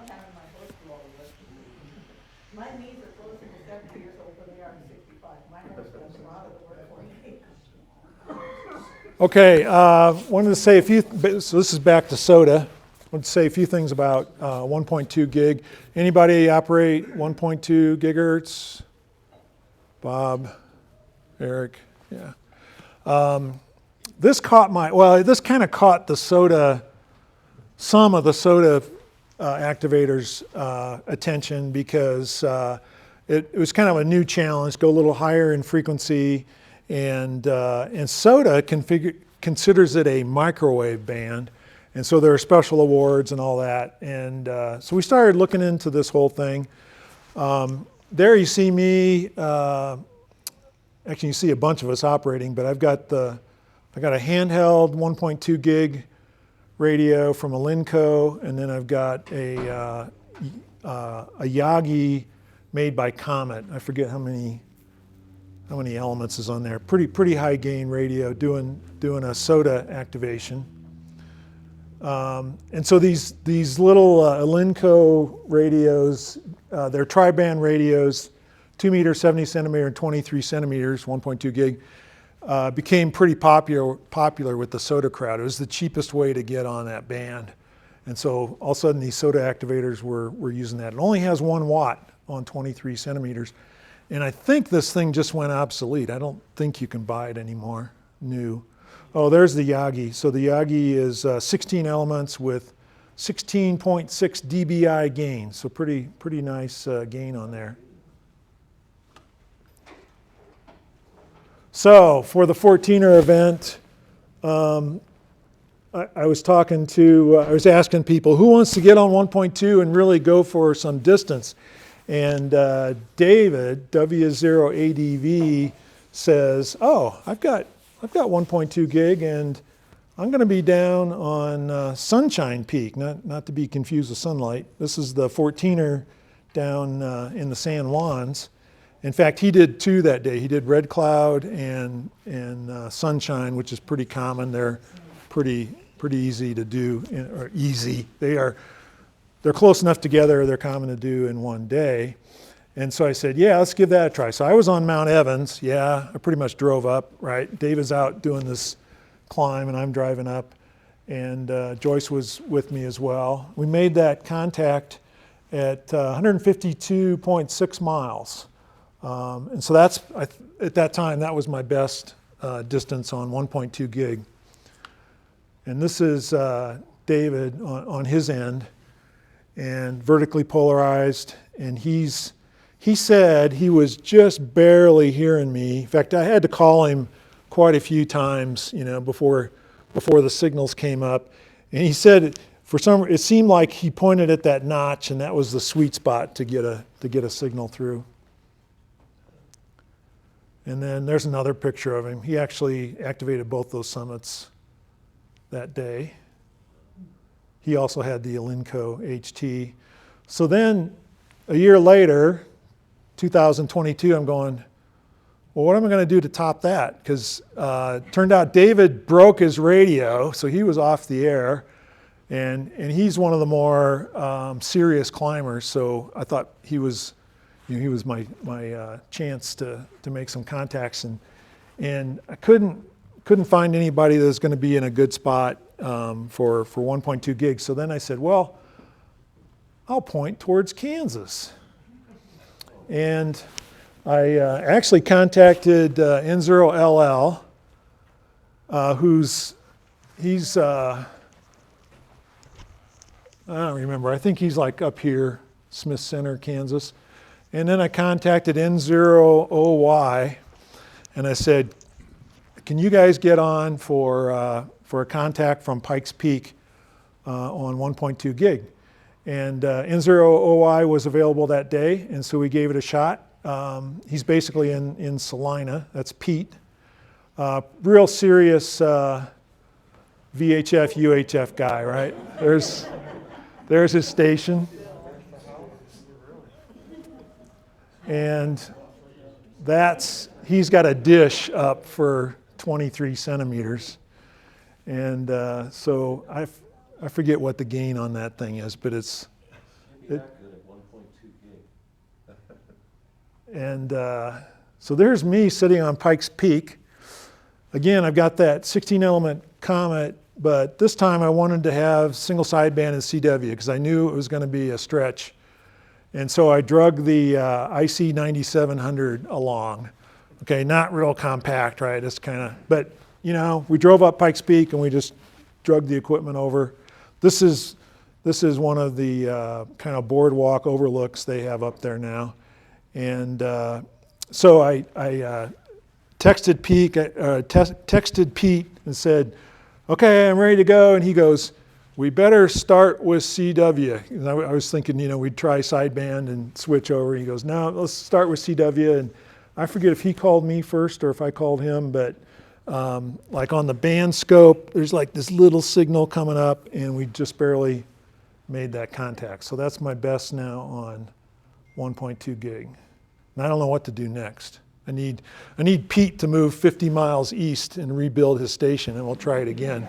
having my horse roll with me. My knees are close to 70 years old, but they are 65. My horse does a lot of the work for me. Okay, wanted to say a few. So this is back to SOTA. Wanted to say a few things about 1.2 gig. Anybody operate 1.2 gigahertz? Bob, Eric, yeah. This caught this kind of caught the SOTA, some of the SOTA activators' attention because it was kind of a new challenge, go a little higher in frequency, and SOTA considers it a microwave band, and so there are special awards and all that, and so we started looking into this whole thing. There you see me. Actually, you see a bunch of us operating, but I got a handheld 1.2 gig radio from Alinco, and then I've got a Yagi made by Comet. I forget how many elements is on there. Pretty high gain radio doing a SOTA activation. And so these little Alinco radios, they're tri-band radios, 2 meter, 70 centimeter, and 23 centimeters, 1.2 gig. Became pretty popular with the SOTA crowd. It was the cheapest way to get on that band. And so all of a sudden these SOTA activators were using that. It only has 1 watt on 23 centimeters. And I think this thing just went obsolete. I don't think you can buy it anymore, new. Oh, there's the Yagi. So the Yagi is 16 elements with 16.6 dBi gain. So pretty nice gain on there. So for the 14er event, I was asking people who wants to get on 1.2 and really go for some distance. And David, W0ADV, says, oh, I've got 1.2 gig and I'm going to be down on Sunshine Peak, not to be confused with Sunlight. This is the 14er down in the San Juans. In fact, he did 2 that day. He did Red Cloud and Sunshine, which is pretty common. They're pretty easy to do, or easy. They're close enough together. They're common to do in one day. And so I said, yeah, let's give that a try. So I was on Mount Evans. Yeah, I pretty much drove up, right? Dave is out doing this climb and I'm driving up. And Joyce was with me as well. We made that contact at 152.6 miles. And so that's, at that time, that was my best distance on 1.2 gig. And this is David on his end, and vertically polarized. And he said he was just barely hearing me. In fact, I had to call him quite a few times, before the signals came up. And he said, it seemed like he pointed at that notch, and that was the sweet spot to get a signal through. And then there's another picture of him. He actually activated both those summits that day. He also had the Alinco HT. So then a year later, 2022, I'm going, well, what am I going to do to top that? Because it turned out David broke his radio, so he was off the air. And he's one of the more serious climbers, so I thought he was my chance to make some contacts. And I couldn't find anybody that was going to be in a good spot for 1.2 gigs. So then I said, well, I'll point towards Kansas. And I actually contacted N0LL, he's I don't remember. I think he's like up here, Smith Center, Kansas. And then I contacted N0OY, and I said, can you guys get on for a contact from Pikes Peak on 1.2 gig? And N0OY was available that day, and so we gave it a shot. He's basically in Salina. That's Pete. Real serious VHF, UHF guy, right? There's his station. And he's got a dish up for 23 centimeters. And so I forget what the gain on that thing is, but it's... Maybe not good at 1.2 gig. And so there's me sitting on Pikes Peak. Again, I've got that 16-element Comet, but this time I wanted to have single sideband and CW because I knew it was going to be a stretch. And so I drug the IC 9700 along. Okay, not real compact, right? It's kind of, but you know, we drove up Pikes Peak and we just drug the equipment over. This is one of the kind of boardwalk overlooks they have up there now. And so I texted Pete and said, okay, I'm ready to go. And he goes, we better start with CW. And I was thinking, you know, we'd try sideband and switch over. He goes, no, let's start with CW. And I forget if he called me first or if I called him, but like on the band scope, there's like this little signal coming up and we just barely made that contact. So that's my best now on 1.2 gig. And I don't know what to do next. I need Pete to move 50 miles east and rebuild his station, and we'll try it again.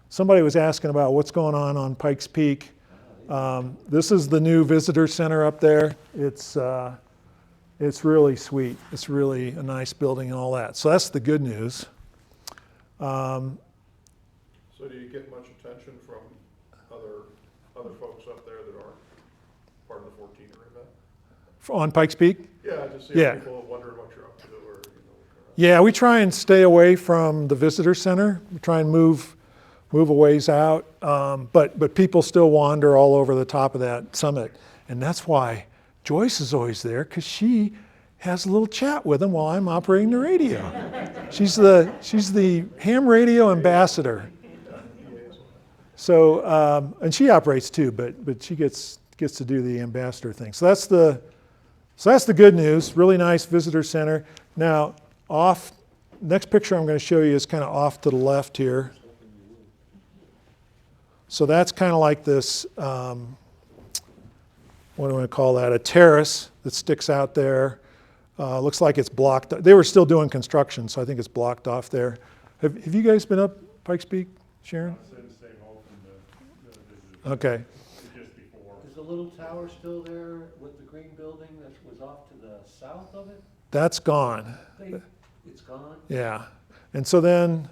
Somebody was asking about what's going on Pikes Peak. This is the new visitor center up there. It's really sweet. It's really a nice building and all that. So that's the good news. So do you get much attention from other folks up there that aren't part of the 14 arena? On Pikes Peak? Yeah, just see people wondering what you're up to, or Yeah, we try and stay away from the visitor center. We try and move a ways out, but people still wander all over the top of that summit, and that's why Joyce is always there, because she has a little chat with them while I'm operating the radio. She's the ham radio ambassador. So and she operates too, but she gets to do the ambassador thing. So that's the good news. Really nice visitor center. Now next picture I'm going to show you is kind of off to the left here. So that's kind of like this, what do I call that? A terrace that sticks out there. Looks like it's blocked. They were still doing construction, so I think it's blocked off there. Have you guys been up Pikes Peak, Sharon? Okay. Is the little tower still there with the green building that was off to the south of it? That's gone. It's gone? Yeah. And so then,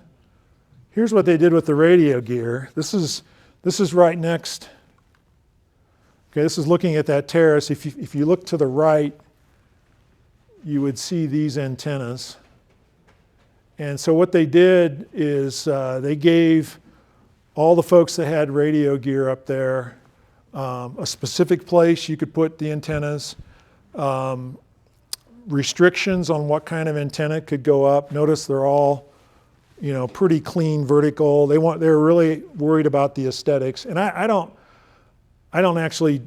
here's what they did with the radio gear. This is right next. Okay, this is looking at that terrace. If you look to the right, you would see these antennas. And so what they did is they gave all the folks that had radio gear up there a specific place you could put the antennas, restrictions on what kind of antenna could go up. Notice they're all, you know, pretty clean vertical. They're really worried about the aesthetics, and I don't actually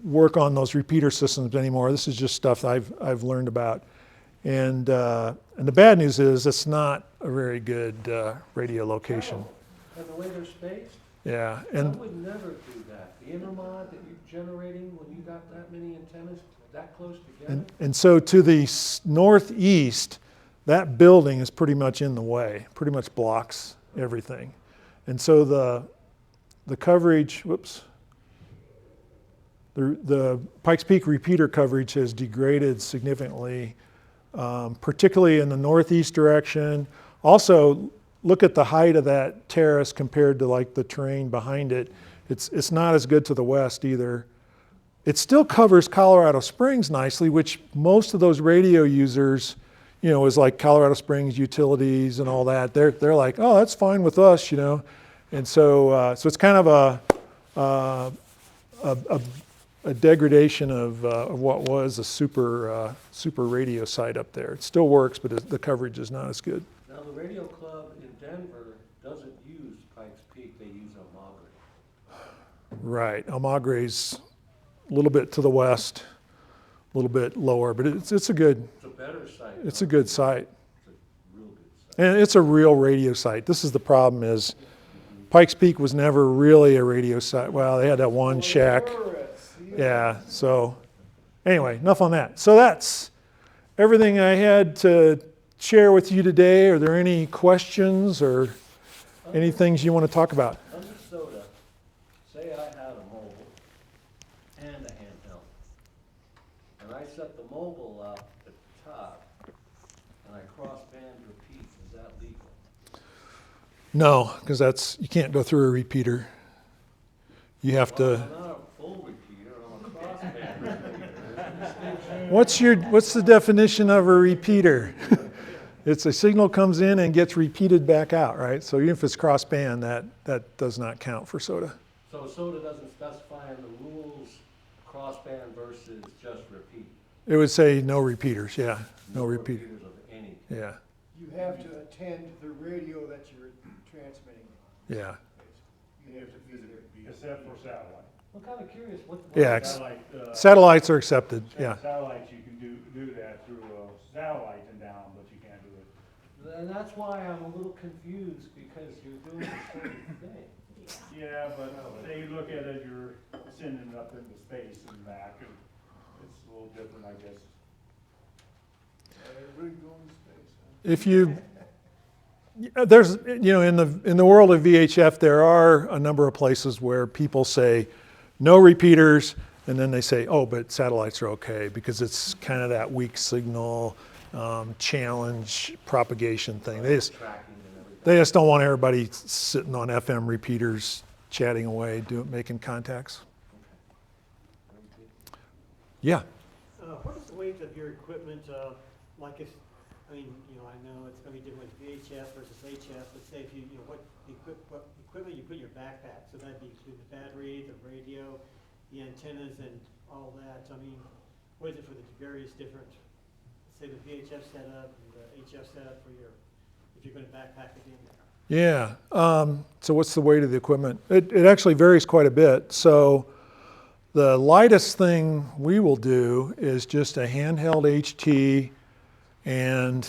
work on those repeater systems anymore. This is just stuff I've learned about. And the bad news is it's not a very good radio location. And the way they're spaced? Yeah, I and would never do that. The intermod that you're generating when you got that many antennas that close together? and so to the northeast, that building is pretty much in the way, pretty much blocks everything. And so the coverage, whoops, the Pikes Peak repeater coverage has degraded significantly, particularly in the northeast direction. Also, look at the height of that terrace compared to like the terrain behind it. It's not as good to the west either. It still covers Colorado Springs nicely, which most of those radio users, you know, is like Colorado Springs utilities and all that. They're like, oh, that's fine with us, you know. And so so it's kind of a degradation of what was a super radio site up there. It still works, but the coverage is not as good. Now, the radio club in Denver doesn't use Pikes Peak, they use Almagre. Right, Almagre's a little bit to the west, a little bit lower, but it's a good. It's a better site. It's a good site. It's a real good site. And it's a real radio site. This is the problem is Pikes Peak was never really a radio site. Well, they had that one shack. Yeah, so anyway, enough on that. So that's everything I had to share with you today. Are there any questions or any things you want to talk about? Under SOTA, say I had a mobile and a handheld, and I set the mobile up at the top, and I cross-band repeat, is that legal? No, because you can't go through a repeater. You have Well, to. I'm not a full repeater, I'm a cross-band repeater. What's the definition of a repeater? It's a signal comes in and gets repeated back out, right? So even if it's crossband, that does not count for SOTA. So SOTA doesn't specify in the rules crossband versus just repeat? It would say no repeaters, yeah, no repeaters. Repeaters of any. Yeah, You have to attend the radio that you're transmitting. yeah. You have to physically be, except for satellite. I'm kind of curious, what? Yeah, Satellite, satellites are accepted, yeah. Satellites, you can do that through a satellite and down, but you can't do it. And that's why I'm a little confused, because you're doing the same thing. Yeah, but they look at it, you're sending it up into space and back, and it's a little different, I guess. Everybody going to space, huh? If you, there's, you know, in the world of VHF, there are a number of places where people say no repeaters, and then they say, oh, but satellites are okay, because it's kind of that weak signal challenge propagation thing. They just don't want everybody sitting on FM repeaters, chatting away, making contacts. Yeah. What is the weight of your equipment? Like if, I mean, you know, I know it's going to be different with VHF versus HF, but say if you know, what equipment you put in your backpack, so that'd be include the battery, the radio, the antennas, and all that. So, I mean, what is it for the various different, say the VHF setup and the HF setup for your, if you're going to backpack it in there? Yeah. So what's the weight of the equipment? It actually varies quite a bit. So the lightest thing we will do is just a handheld HT and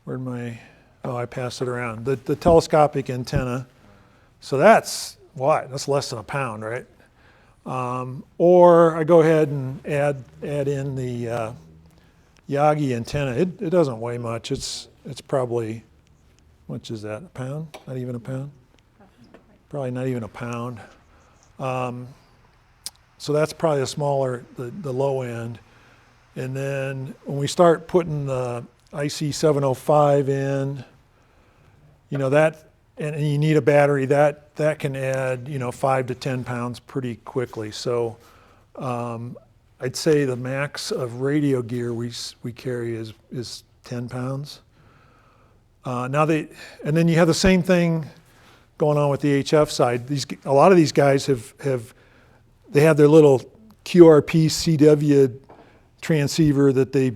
where'd my, oh, I passed it around. The telescopic antenna. So that's what? That's less than a pound, right? Or I go ahead and add in the Yagi antenna. It doesn't weigh much. It's probably, how much is that? A pound? Not even a pound? Probably not even a pound. So that's probably the smaller, the low end. And then when we start putting the IC705 in, you know, that, and you need a battery, that can add, you know, 5 to 10 pounds pretty quickly. So I'd say the max of radio gear we carry is 10 pounds. And then you have the same thing going on with the HF side. A lot of these guys they have their little QRP CW transceiver that they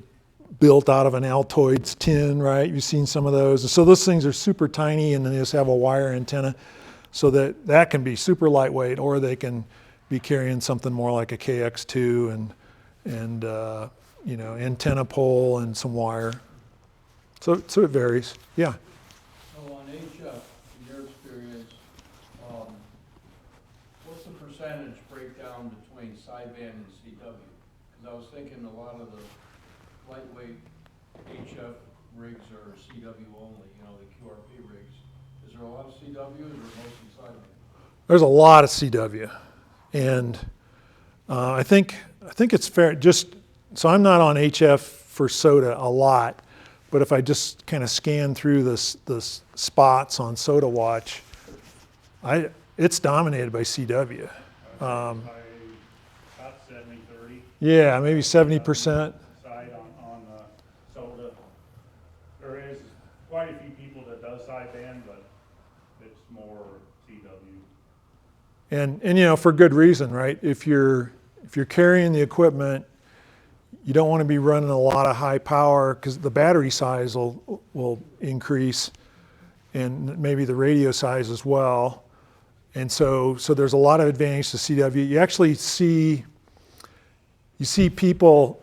built out of an Altoids tin, right? You've seen some of those. And so those things are super tiny, and then they just have a wire antenna, so that can be super lightweight, or they can be carrying something more like a KX2 and you know, antenna pole and some wire. So it varies. Yeah. So on HF, in your experience, what's the percentage breakdown between sideband and CW? Because I was thinking a lot of the lightweight HF rigs are CW only, you know, the QRP rigs. Is there a lot of CW or mostly sideband? There's a lot of CW, and I think it's fair. Just so I'm not on HF for SOTA a lot, but if I just kind of scan through the spots on SOTA Watch, it's dominated by CW. About 70-30. Yeah, maybe 70%. Side on SOTA. There is quite a few people that does sideband, but it's more CW. And you know, for good reason, right? If you're carrying the equipment, you don't want to be running a lot of high power because the battery size will increase, and maybe the radio size as well. And so there's a lot of advantage to CW. You actually see people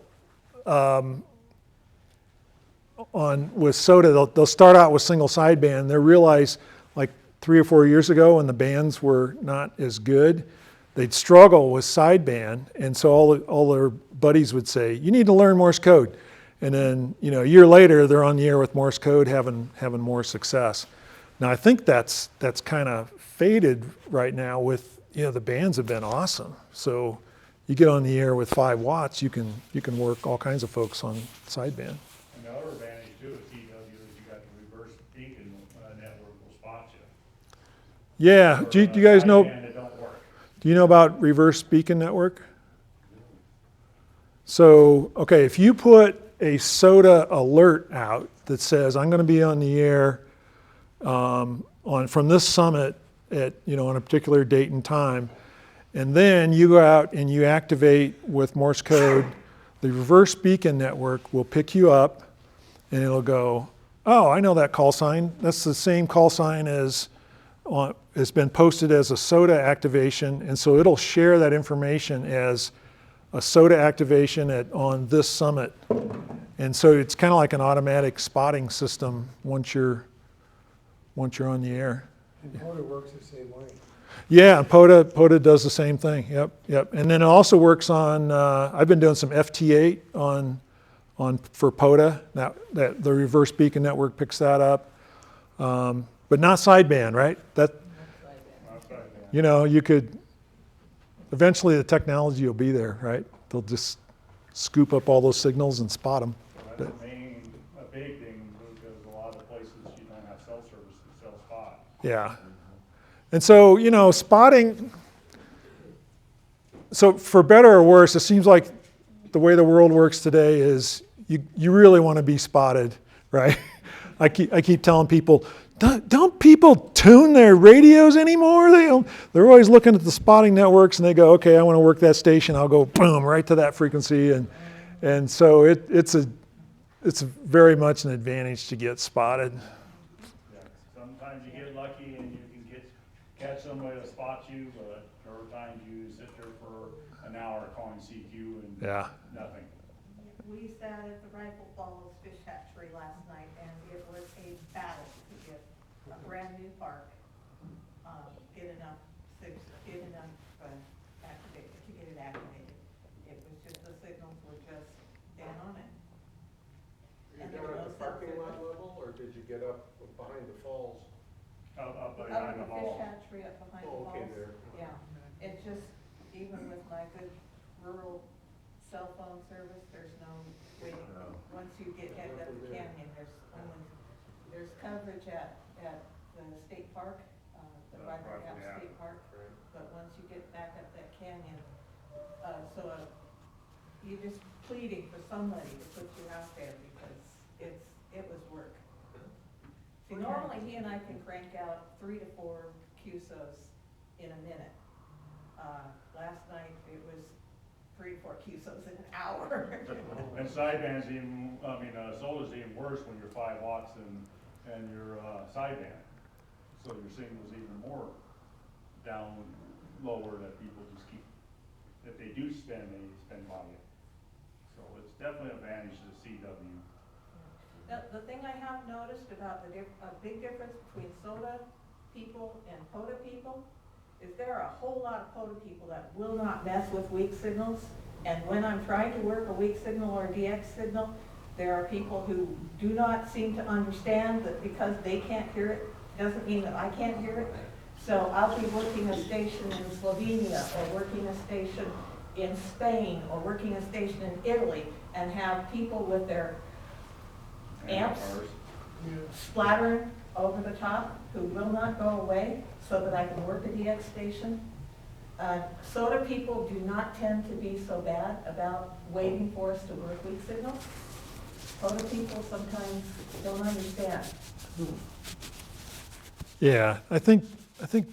with SOTA. They'll start out with single sideband. They realize, like 3 or 4 years ago when the bands were not as good, they'd struggle with sideband, and so all their buddies would say, "You need to learn Morse code." And then, you know, a year later, they're on the air with Morse code, having more success. Now, I think that's kind of faded right now with, you know, the bands have been awesome. So you get on the air with 5 watts, you can work all kinds of folks on sideband. And the other advantage too of CW is you got the reverse beacon network will spot you. Yeah, do you guys know? Sideband, it don't work. Do you know about reverse beacon network? So, okay, if you put a SOTA alert out that says, I'm going to be on the air from this summit at, you know, on a particular date and time, and then you go out and you activate with Morse code, the reverse beacon network will pick you up and it'll go, oh, I know that call sign. That's the same call sign as has been posted as a SOTA activation, and so it'll share that information as a SOTA activation on this summit. And so it's kind of like an automatic spotting system once you're on the air. And POTA works the same way. Yeah, POTA does the same thing. Yep. And then it also works on. I've been doing some FT8 for POTA. Now that the reverse beacon network picks that up, but not sideband, right? You know, you could. Eventually, the technology will be there, right? They'll just scoop up all those signals and spot them. That's a big thing because a lot of places you don't have cell service and cell spot. Yeah. And so, you know, spotting, so for better or worse, it seems like the way the world works today is you really want to be spotted, right? I keep telling people, don't people tune their radios anymore? They're always looking at the spotting networks and they go, okay, I want to work that station. I'll go boom right to that frequency, and so it's very much an advantage to get spotted. Yeah, sometimes you get lucky and you can catch somebody to spot you, but there are times you sit there for an hour calling CQ and nothing. We sat at the Rifle Falls Fish Hatchery last night, and it was a battle to get a brand new park, get enough activated, to get it activated. It was just, the signals were just dead on it. Were you down at the parking lot level, or did you get up behind the falls? Up Up behind at the the hall. fish hatchery up behind the Oh, falls. okay, there. Yeah, it's just, even with my good rural cell phone service, there's no waiting. Once you get headed up the canyon, there's coverage at the state park, the Rifle Gap State Park. But once you get back up that canyon, you're just pleading for somebody to put you out there because it was work. See, normally he and I can crank out 3 to 4 QSOs in a minute. Last night it was 3 to 4 QSOs in an hour. And sideband's even, SOTA's even worse when you're 5 watts and you're sideband. So your signal's even more down lower that people just keep if they do spend, they spend money. So it's definitely an advantage to the CW. The thing I have noticed about a big difference between soda people and POTA people is there are a whole lot of POTA people that will not mess with weak signals. And when I'm trying to work a weak signal or a DX signal, there are people who do not seem to understand that because they can't hear it, doesn't mean that I can't hear it. So I'll be working a station in Slovenia or working a station in Spain or working a station in Italy and have people with their amps splattering over the top who will not go away so that I can work a DX station. SOTA people do not tend to be so bad about waiting for us to work weak signals. POTA people sometimes don't understand. Yeah, I think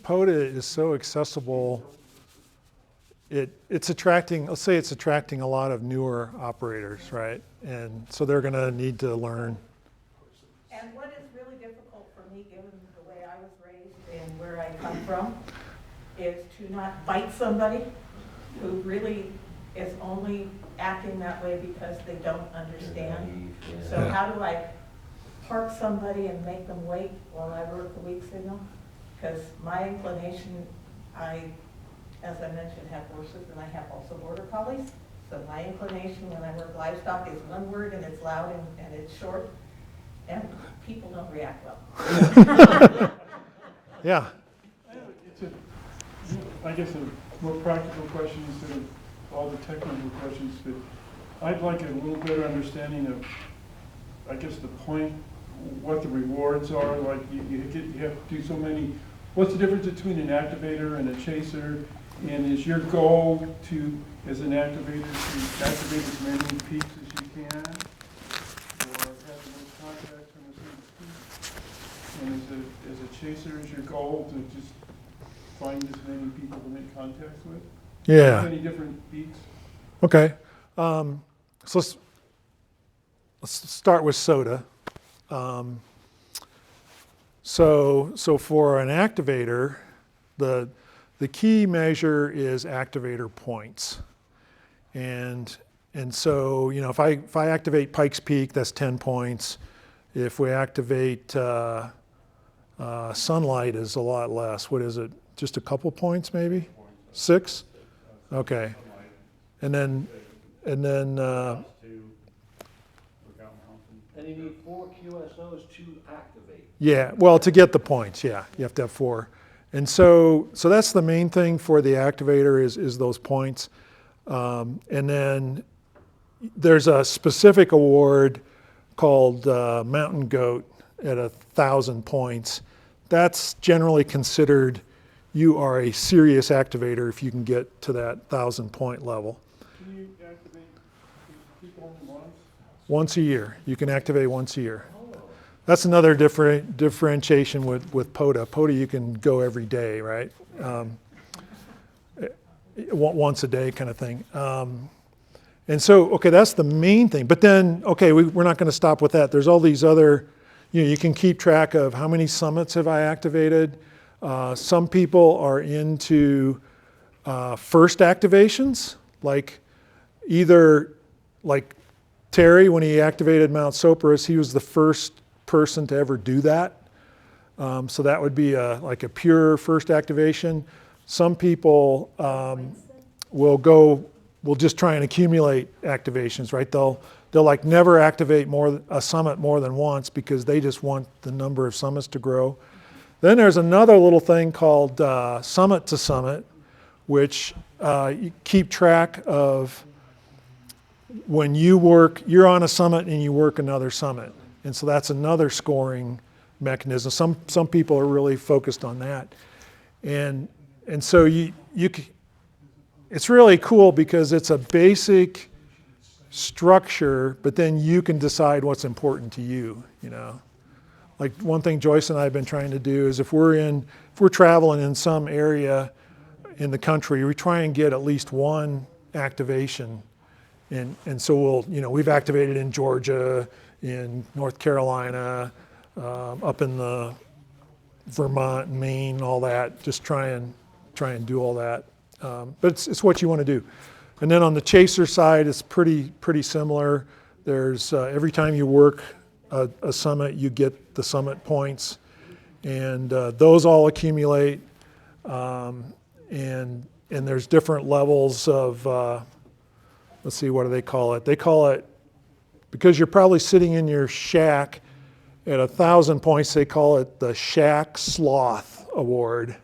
POTA is so accessible. It's attracting, let's say it's attracting a lot of newer operators, right? And so they're going to need to learn. And what is really difficult for me, given the way I was raised and where I come from, is to not bite somebody who really is only acting that way because they don't understand. So how do I park somebody and make them wait while I work the weak signal? Because my inclination, as I mentioned, have horses and I have also border collies. So my inclination when I work livestock is one word and it's loud and it's short. And people don't react well. Yeah. I guess a more practical question instead of all the technical questions, but I'd like a little better understanding of, I guess, the point, what the rewards are. Like you have to do so many. What's the difference between an activator and a chaser? And is your goal to, as an activator, to activate as many peaks as you can, or have the most contacts from a single peak? And as a chaser, is your goal to just find as many people to make contacts with? Yeah. Any different peaks? Okay. So let's start with SOTA. So for an activator, the key measure is activator points. And so, you know, if I activate Pikes Peak, that's 10 points. If we activate Sunlight is a lot less. What is it? Just a couple points maybe? 6? Okay. And then And you need 4 QSOs to activate. yeah, well, to get the points, yeah, you have to have 4. And so that's the main thing for the activator is those points. And then there's a specific award called Mountain Goat at 1,000 points. That's generally considered you are a serious activator if you can get to that 1,000-point level. Can you activate people only once? Once a year. You can activate once a year. That's another differentiation with POTA. POTA, you can go every day, right? Once a day kind of thing. And so, okay, that's the main thing. But then, okay, we're not going to stop with that. There's all these other, you can keep track of how many summits have I activated. Some people are into first activations, like either like Terry, when he activated Mount Sopris, he was the first person to ever do that. So that would be like a pure first activation. Some people will just try and accumulate activations, right? They'll like never activate a summit more than once because they just want the number of summits to grow. Then there's another little thing called summit to summit, which you keep track of when you're on a summit and you work another summit. And so that's another scoring mechanism. Some people are really focused on that. And so it's really cool because it's a basic structure, but then you can decide what's important to you, you know. Like one thing Joyce and I have been trying to do is if we're traveling in some area in the country, we try and get at least one activation. And so we've activated in Georgia, in North Carolina, up in the Vermont, Maine, all that. Just try and do all that. But it's what you want to do. And then on the chaser side, it's pretty similar. There's every time you work a summit, you get the summit points, and those all accumulate. And there's different levels of, let's see, what do they call it? They call it, because you're probably sitting in your shack at 1,000 points, they call it the Shack Sloth Award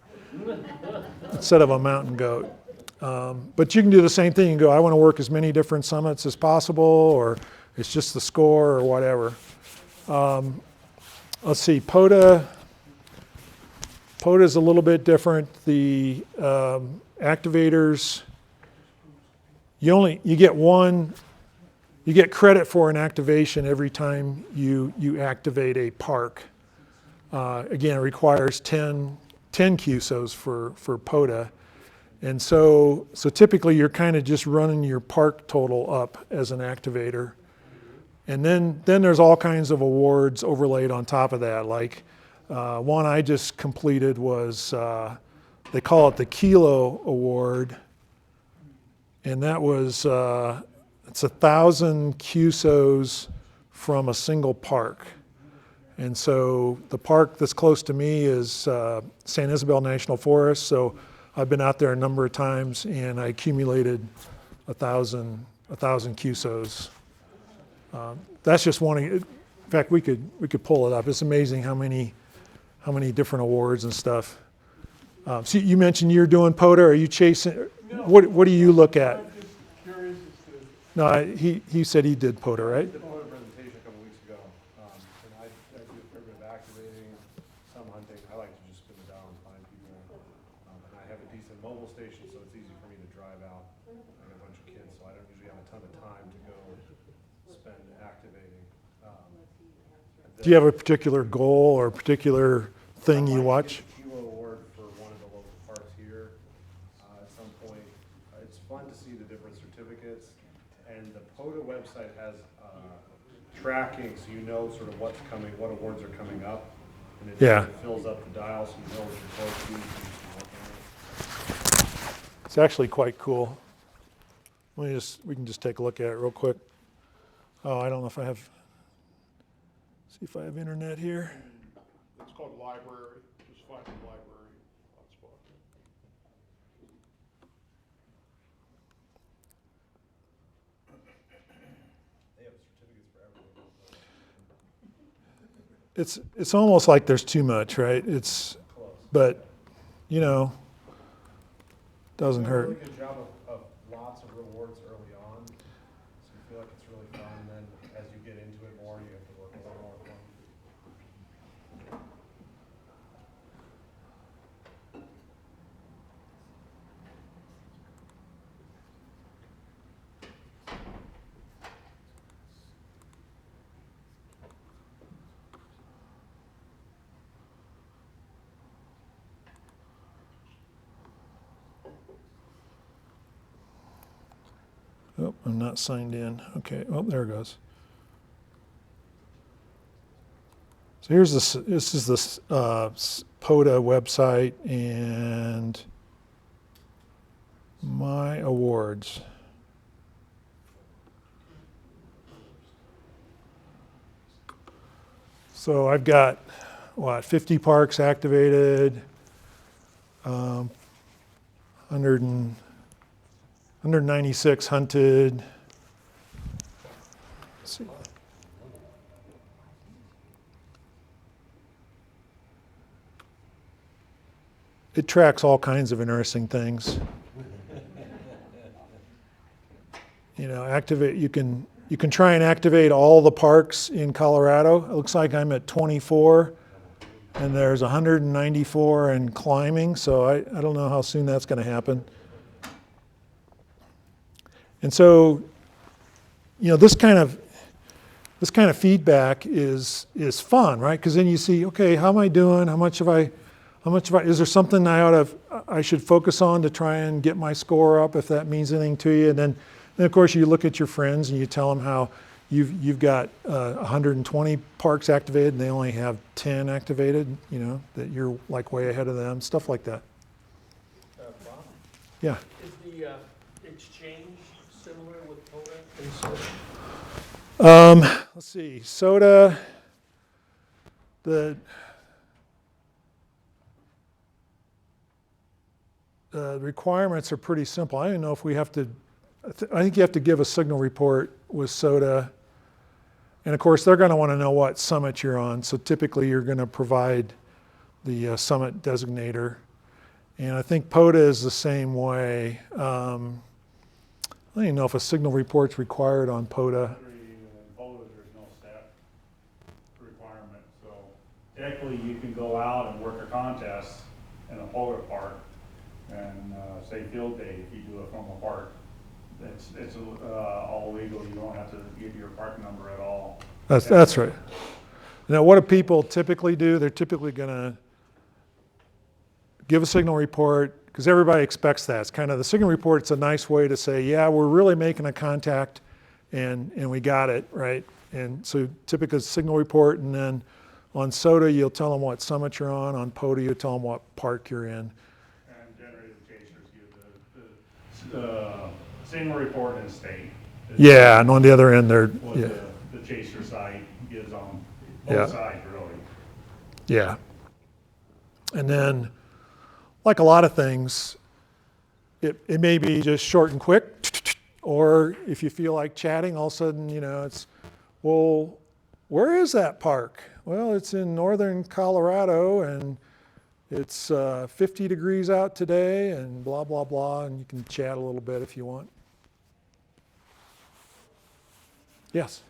instead of a mountain goat. But you can do the same thing. You can go, I want to work as many different summits as possible, or it's just the score or whatever. Let's see, POTA is a little bit different. The activators, you get credit for an activation every time you activate a park. Again, it requires 10 QSOs for POTA. And so typically you're kind of just running your park total up as an activator. And then there's all kinds of awards overlaid on top of that. Like one I just completed was, they call it the Kilo Award. And that was, it's 1,000 QSOs from a single park. And so the park that's close to me is San Isabel National Forest. So I've been out there a number of times, and I accumulated 1,000 QSOs. That's just one. In fact, we could pull it up. It's amazing how many different awards and stuff. So you mentioned you're doing POTA. Are you chasing? No. What do you look at? I'm just curious as to. No, he said he did POTA, right? I did a POTA presentation a couple weeks ago, and I do a fair bit of activating, some hunting. I like to just spin it down and find people. And I have a decent mobile station, so it's easy for me to drive out. I got a bunch of kids, so I don't usually have a ton of time to go spend activating. Do you have a particular goal or a particular thing you watch? Kilo award for one of the local parks here at some point. It's fun to see the different certificates, and the POTA website has tracking, so you know sort of what's coming, what awards are coming up, and it Yeah. fills up the dial so you know what you're close to. You can look at it. It's actually quite cool. We can just take a look at it real quick. Oh, I don't know if I have. See if I have internet here. It's called library, just find the library hotspot. They have certificates for everything. It's almost like there's too much, right? But doesn't They do a hurt. really good job of lots of rewards early on, so you feel like it's really fun, and then as you get into it more, you have to work a little more fun. Oh, I'm not signed in. Okay. Oh, there it goes. So here's this is the POTA website and my awards. So I've got 50 parks activated, 196 hunted. Let's see. It tracks all kinds of interesting things. Activate. You can try and activate all the parks in Colorado. It looks like I'm at 24, and there's 194 and climbing. So I don't know how soon that's going to happen. And so, this kind of feedback is fun, right? Because then you see, okay, how am I doing? How much have I? Is there something I should focus on to try and get my score up, if that means anything to you? And then of course you look at your friends and you tell them how you've got 120 parks activated and they only have 10 activated. That you're like way ahead of them, stuff like that. Bob, Yeah. Is the exchange similar with POTA and soda? Let's see, soda, the requirements are pretty simple. I don't know if we have to, I think you have to give a signal report with soda. And of course, they're going to want to know what summit you're on. So typically, you're going to provide the summit designator. And I think POTA is the same way. I don't even know if a signal report's required on POTA. There's no staff requirement, so technically you can go out and work a contest in a polar park and say field day if you do it from a park. It's all legal. You don't have to give your park number at all. That's right. Now, what do people typically do? They're typically going to give a signal report because everybody expects that. It's kind of the signal report's a nice way to say, yeah, we're really making a contact and we got it, right? And so typically it's a signal report, and then on SOTA, you'll tell them what summit you're on. On POTA, you'll tell them what park you're in. And generally the chasers give the signal report and state. Yeah, and on the other end, they're, What yeah. the chaser side gives on Yeah. both sides, really. Yeah. And then, like a lot of things, it may be just short and quick, or if you feel like chatting, all of a sudden, you know, it's, well, where is that park? Well, it's in northern Colorado, and it's 50 degrees out today, and blah, blah, blah, and you can chat a little bit if you want. Yes?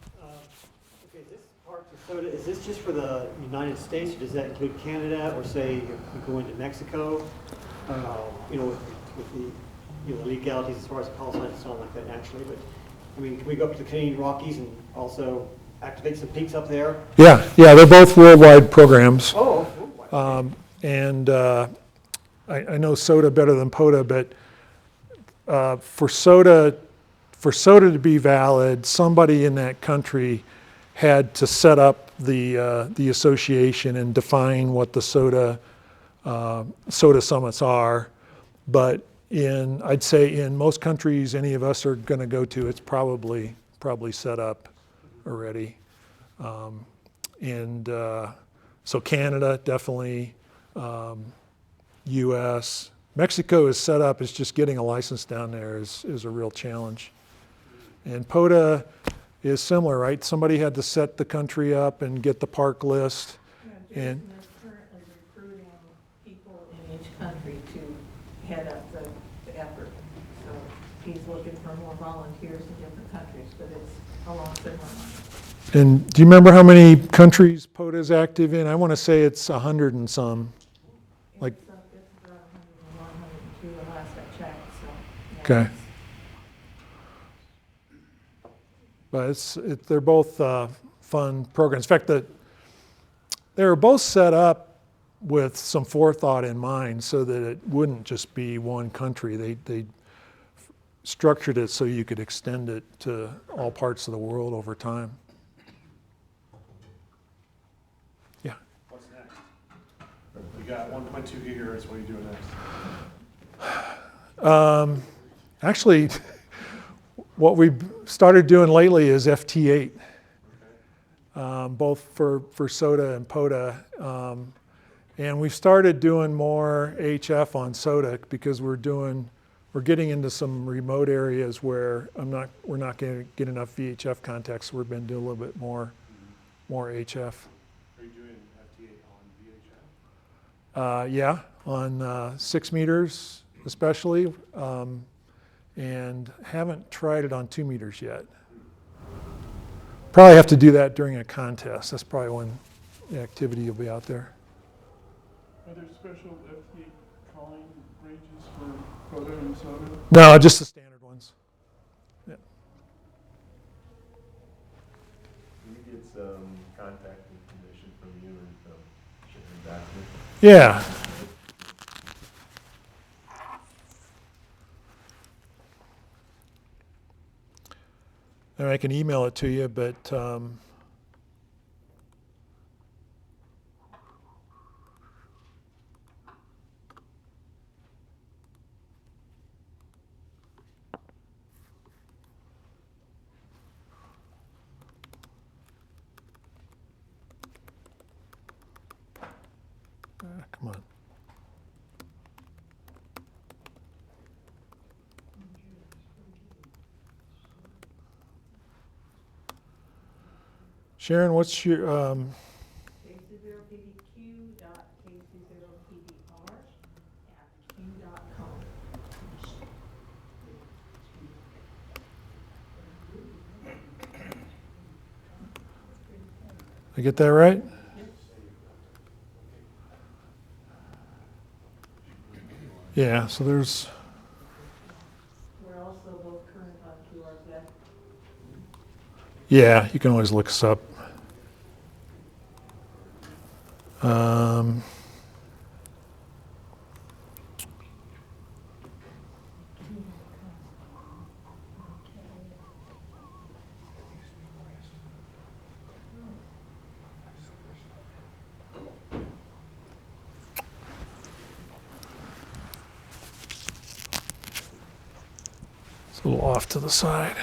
Okay, this part of SOTA, is this just for the United States, or does that include Canada, or say you go into Mexico? You know, with the legalities as far as call signs and so on like that naturally, but I mean, can we go up to the Canadian Rockies and also activate some peaks up there? Yeah, they're both worldwide programs. Oh, worldwide. And I know SOTA better than POTA, but for SOTA to be valid, somebody in that country had to set up the association and define what the SOTA summits are. But I'd say in most countries any of us are going to go to, it's probably set up already. So Canada, definitely, US. Mexico is set up, it's just getting a license down there is a real challenge. And POTA is similar, right? Somebody had to set the country up and get the park list. Yeah, And Jason is currently recruiting people in each country to head up the effort. So he's looking for more volunteers in different countries, but it's along similar lines. And do you remember how many countries POTA is active in? I want to say it's 100 and some. Like, It's about 101, 102 the last I checked, so. Yeah, okay. But they're both fun programs. In fact, they were both set up with some forethought in mind so that it wouldn't just be one country. They structured it so you could extend it to all parts of the world over time. Yeah. What's next? We got 1.2 gigahertz. What are you doing next? Actually, what we've started doing lately is FT8, both for SOTA and POTA. And we've started doing more HF on SOTA because we're getting into some remote areas where we're not going to get enough VHF contacts, so we've been doing a little bit more HF. Are you doing FT8 on VHF? Yeah, on 6 meters especially, and haven't tried it on 2 meters yet. Probably have to do that during a contest. That's probably when the activity will be out there. Are there special FT calling ranges for POTA and SOTA? No, just the standard ones. Yeah. Can we get some contact information from you and ship them back to you? Yeah. And I can email it to you, but Come on. Sharon, what's your, K20pbq.k20pbr@q.com. I get that right? Yeah, so there's, We're also both current on QRZ. yeah, you can always look us up. Um, it's a little off to the side.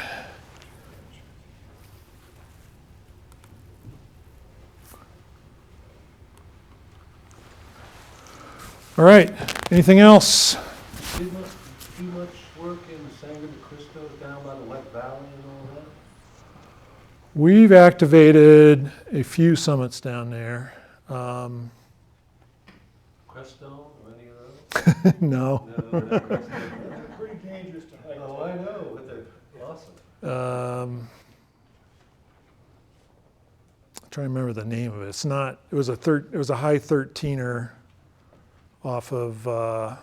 All right, anything else? Did much, do much work in Sangre de Cristo down by the Wet Valley and all that? We've activated a few summits down there. Crestone or any of those? No. No, not Crestone. They're pretty dangerous to hike. Oh, I know, but they're awesome. I'm trying to remember the name of it. It's not. It was a high 13er off of I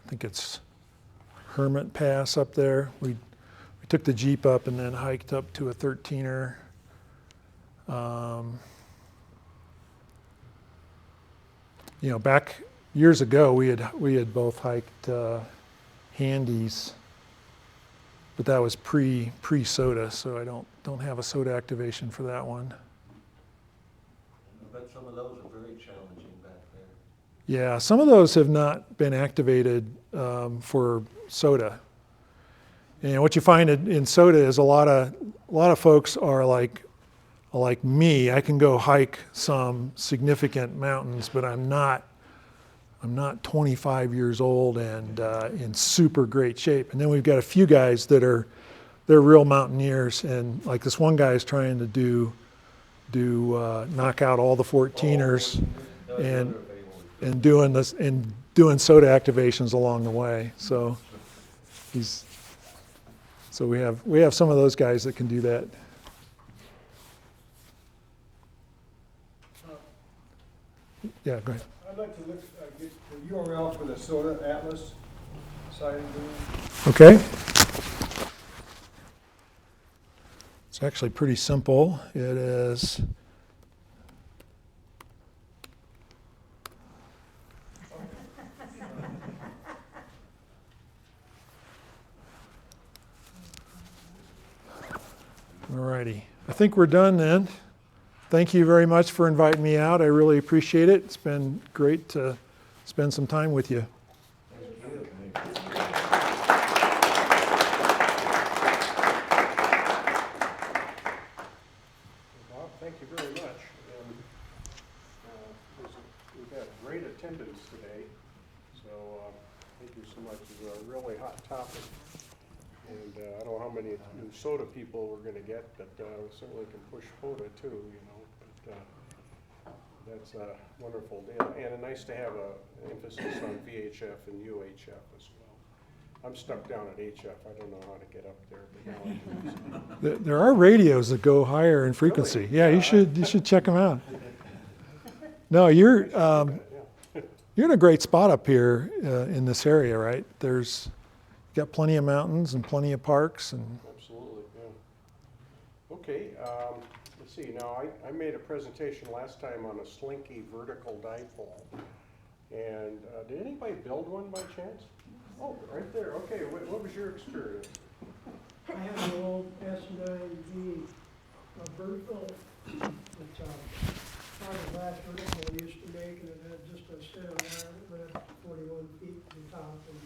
think it's Hermit Pass up there. We took the Jeep up and then hiked up to a 13er. You know, back years ago, we had both hiked Handies, but that was pre soda, so I don't have a soda activation for that one. I bet some of those are very challenging back there. Yeah, some of those have not been activated for soda. And what you find in soda is a lot of folks are like me. I can go hike some significant mountains, but I'm not 25 years old and in super great shape. And then we've got a few guys they're real mountaineers, and like this one guy is trying to knock out all the 14ers and doing soda activations along the way. So we have some of those guys that can do that. Yeah, go ahead. I'd like to get the URL for the Soda Atlas site again. Okay. It's actually pretty simple. It is alrighty. I think we're done then. Thank you very much for inviting me out. I really appreciate it. It's been great to spend some time with you. Bob, thank you very much. And, we've had great attendance today, so thank you so much. It's a really hot topic. And I don't know how many new soda people we're going to get, but we certainly can push POTA too, you know. But that's a wonderful deal. And nice to have an emphasis on VHF and UHF as well. I'm stuck down at HF. I don't know how to get up there, but now I do. There are radios that go higher in frequency. Really? Yeah, you should check them out. No, you're in a great spot up here in this area, right? There's got plenty of mountains and plenty of parks and. Absolutely, yeah. Okay, let's see. Now I made a presentation last time on a Slinky vertical dipole, and did anybody build one by chance? Oh, right there. Okay, what was your experience? I have an old S9V vertical, it's part of the last vertical we used to make, and it had just a center wire that went up to 41 feet to the top, and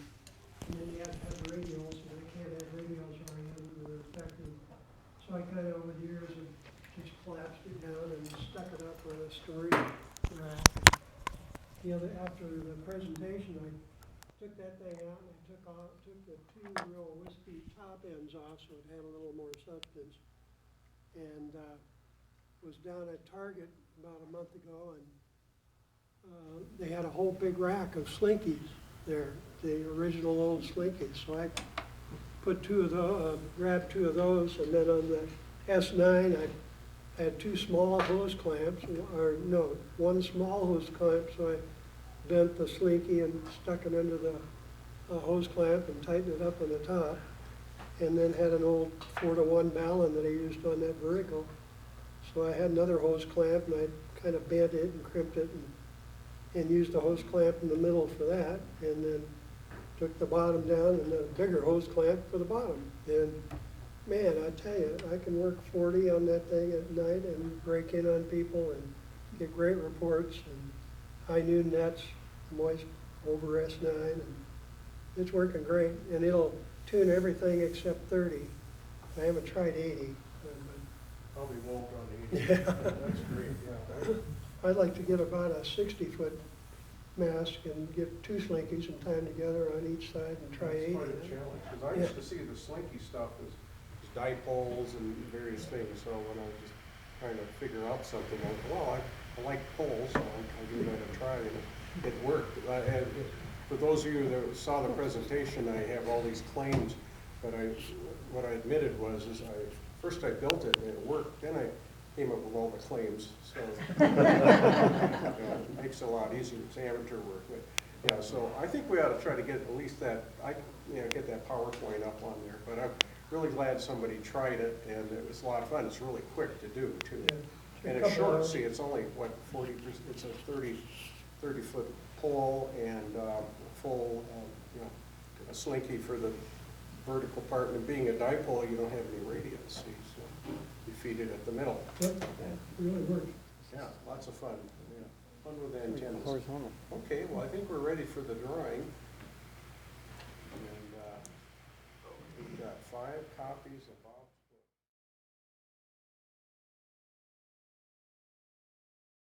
then you had to have radials, and I can't have radials running under the effective. So I kind of over the years have just collapsed it down and stuck it up with a storage rack. after the presentation, I took that thing out and I took the two real wispy top ends off so it had a little more substance. And was down at Target about a month ago, and they had a whole big rack of Slinkies there, the original old Slinkies. So I put two of those, grabbed two of those, and then on the S9 I had two small hose clamps, or no, one small hose clamp, so I bent the Slinky and stuck it under the hose clamp and tightened it up on the top, and then had an old 4-to-1 ballon that I used on that vertical. So I had another hose clamp, and I kind of bent it and crimped it and used the hose clamp in the middle for that, and then took the bottom down and a bigger hose clamp for the bottom. And man, I tell you, I can work 40 on that thing at night and break in on people and get great reports, and high noon nets, moist over S9, and it's working great. And it'll tune everything except 30. I haven't tried 80. Probably won't run 80. Yeah. That's great, yeah. I'd like to get about a 60-foot mask and get two Slinkies and tie them together on each side and try 80. It's quite a challenge, because I used to see the Slinky stuff as dipoles and various things, so when I was just trying to figure out something, I thought, well, I like poles, so I'll give that a try, and it worked. For those of you that saw the presentation, I have all these claims, but what I admitted was, first I built it and it worked, then I came up with all the claims, so it makes it a lot easier. It's amateur work, but yeah. So I think we ought to try to get at least that. Get that PowerPoint up on there. But I'm really glad somebody tried it, and it was a lot of fun. It's really quick to do too, and it's short. See, it's only what 40%. It's a 30-foot pole and full, a Slinky for the vertical part, and being a dipole, you don't have any radius, see, so you feed it at the middle. Yep, really works. Yeah, lots of fun. Yeah, fun with antennas. Horizontal. Okay, well, I think we're ready for the drawing. And we've got 5 copies of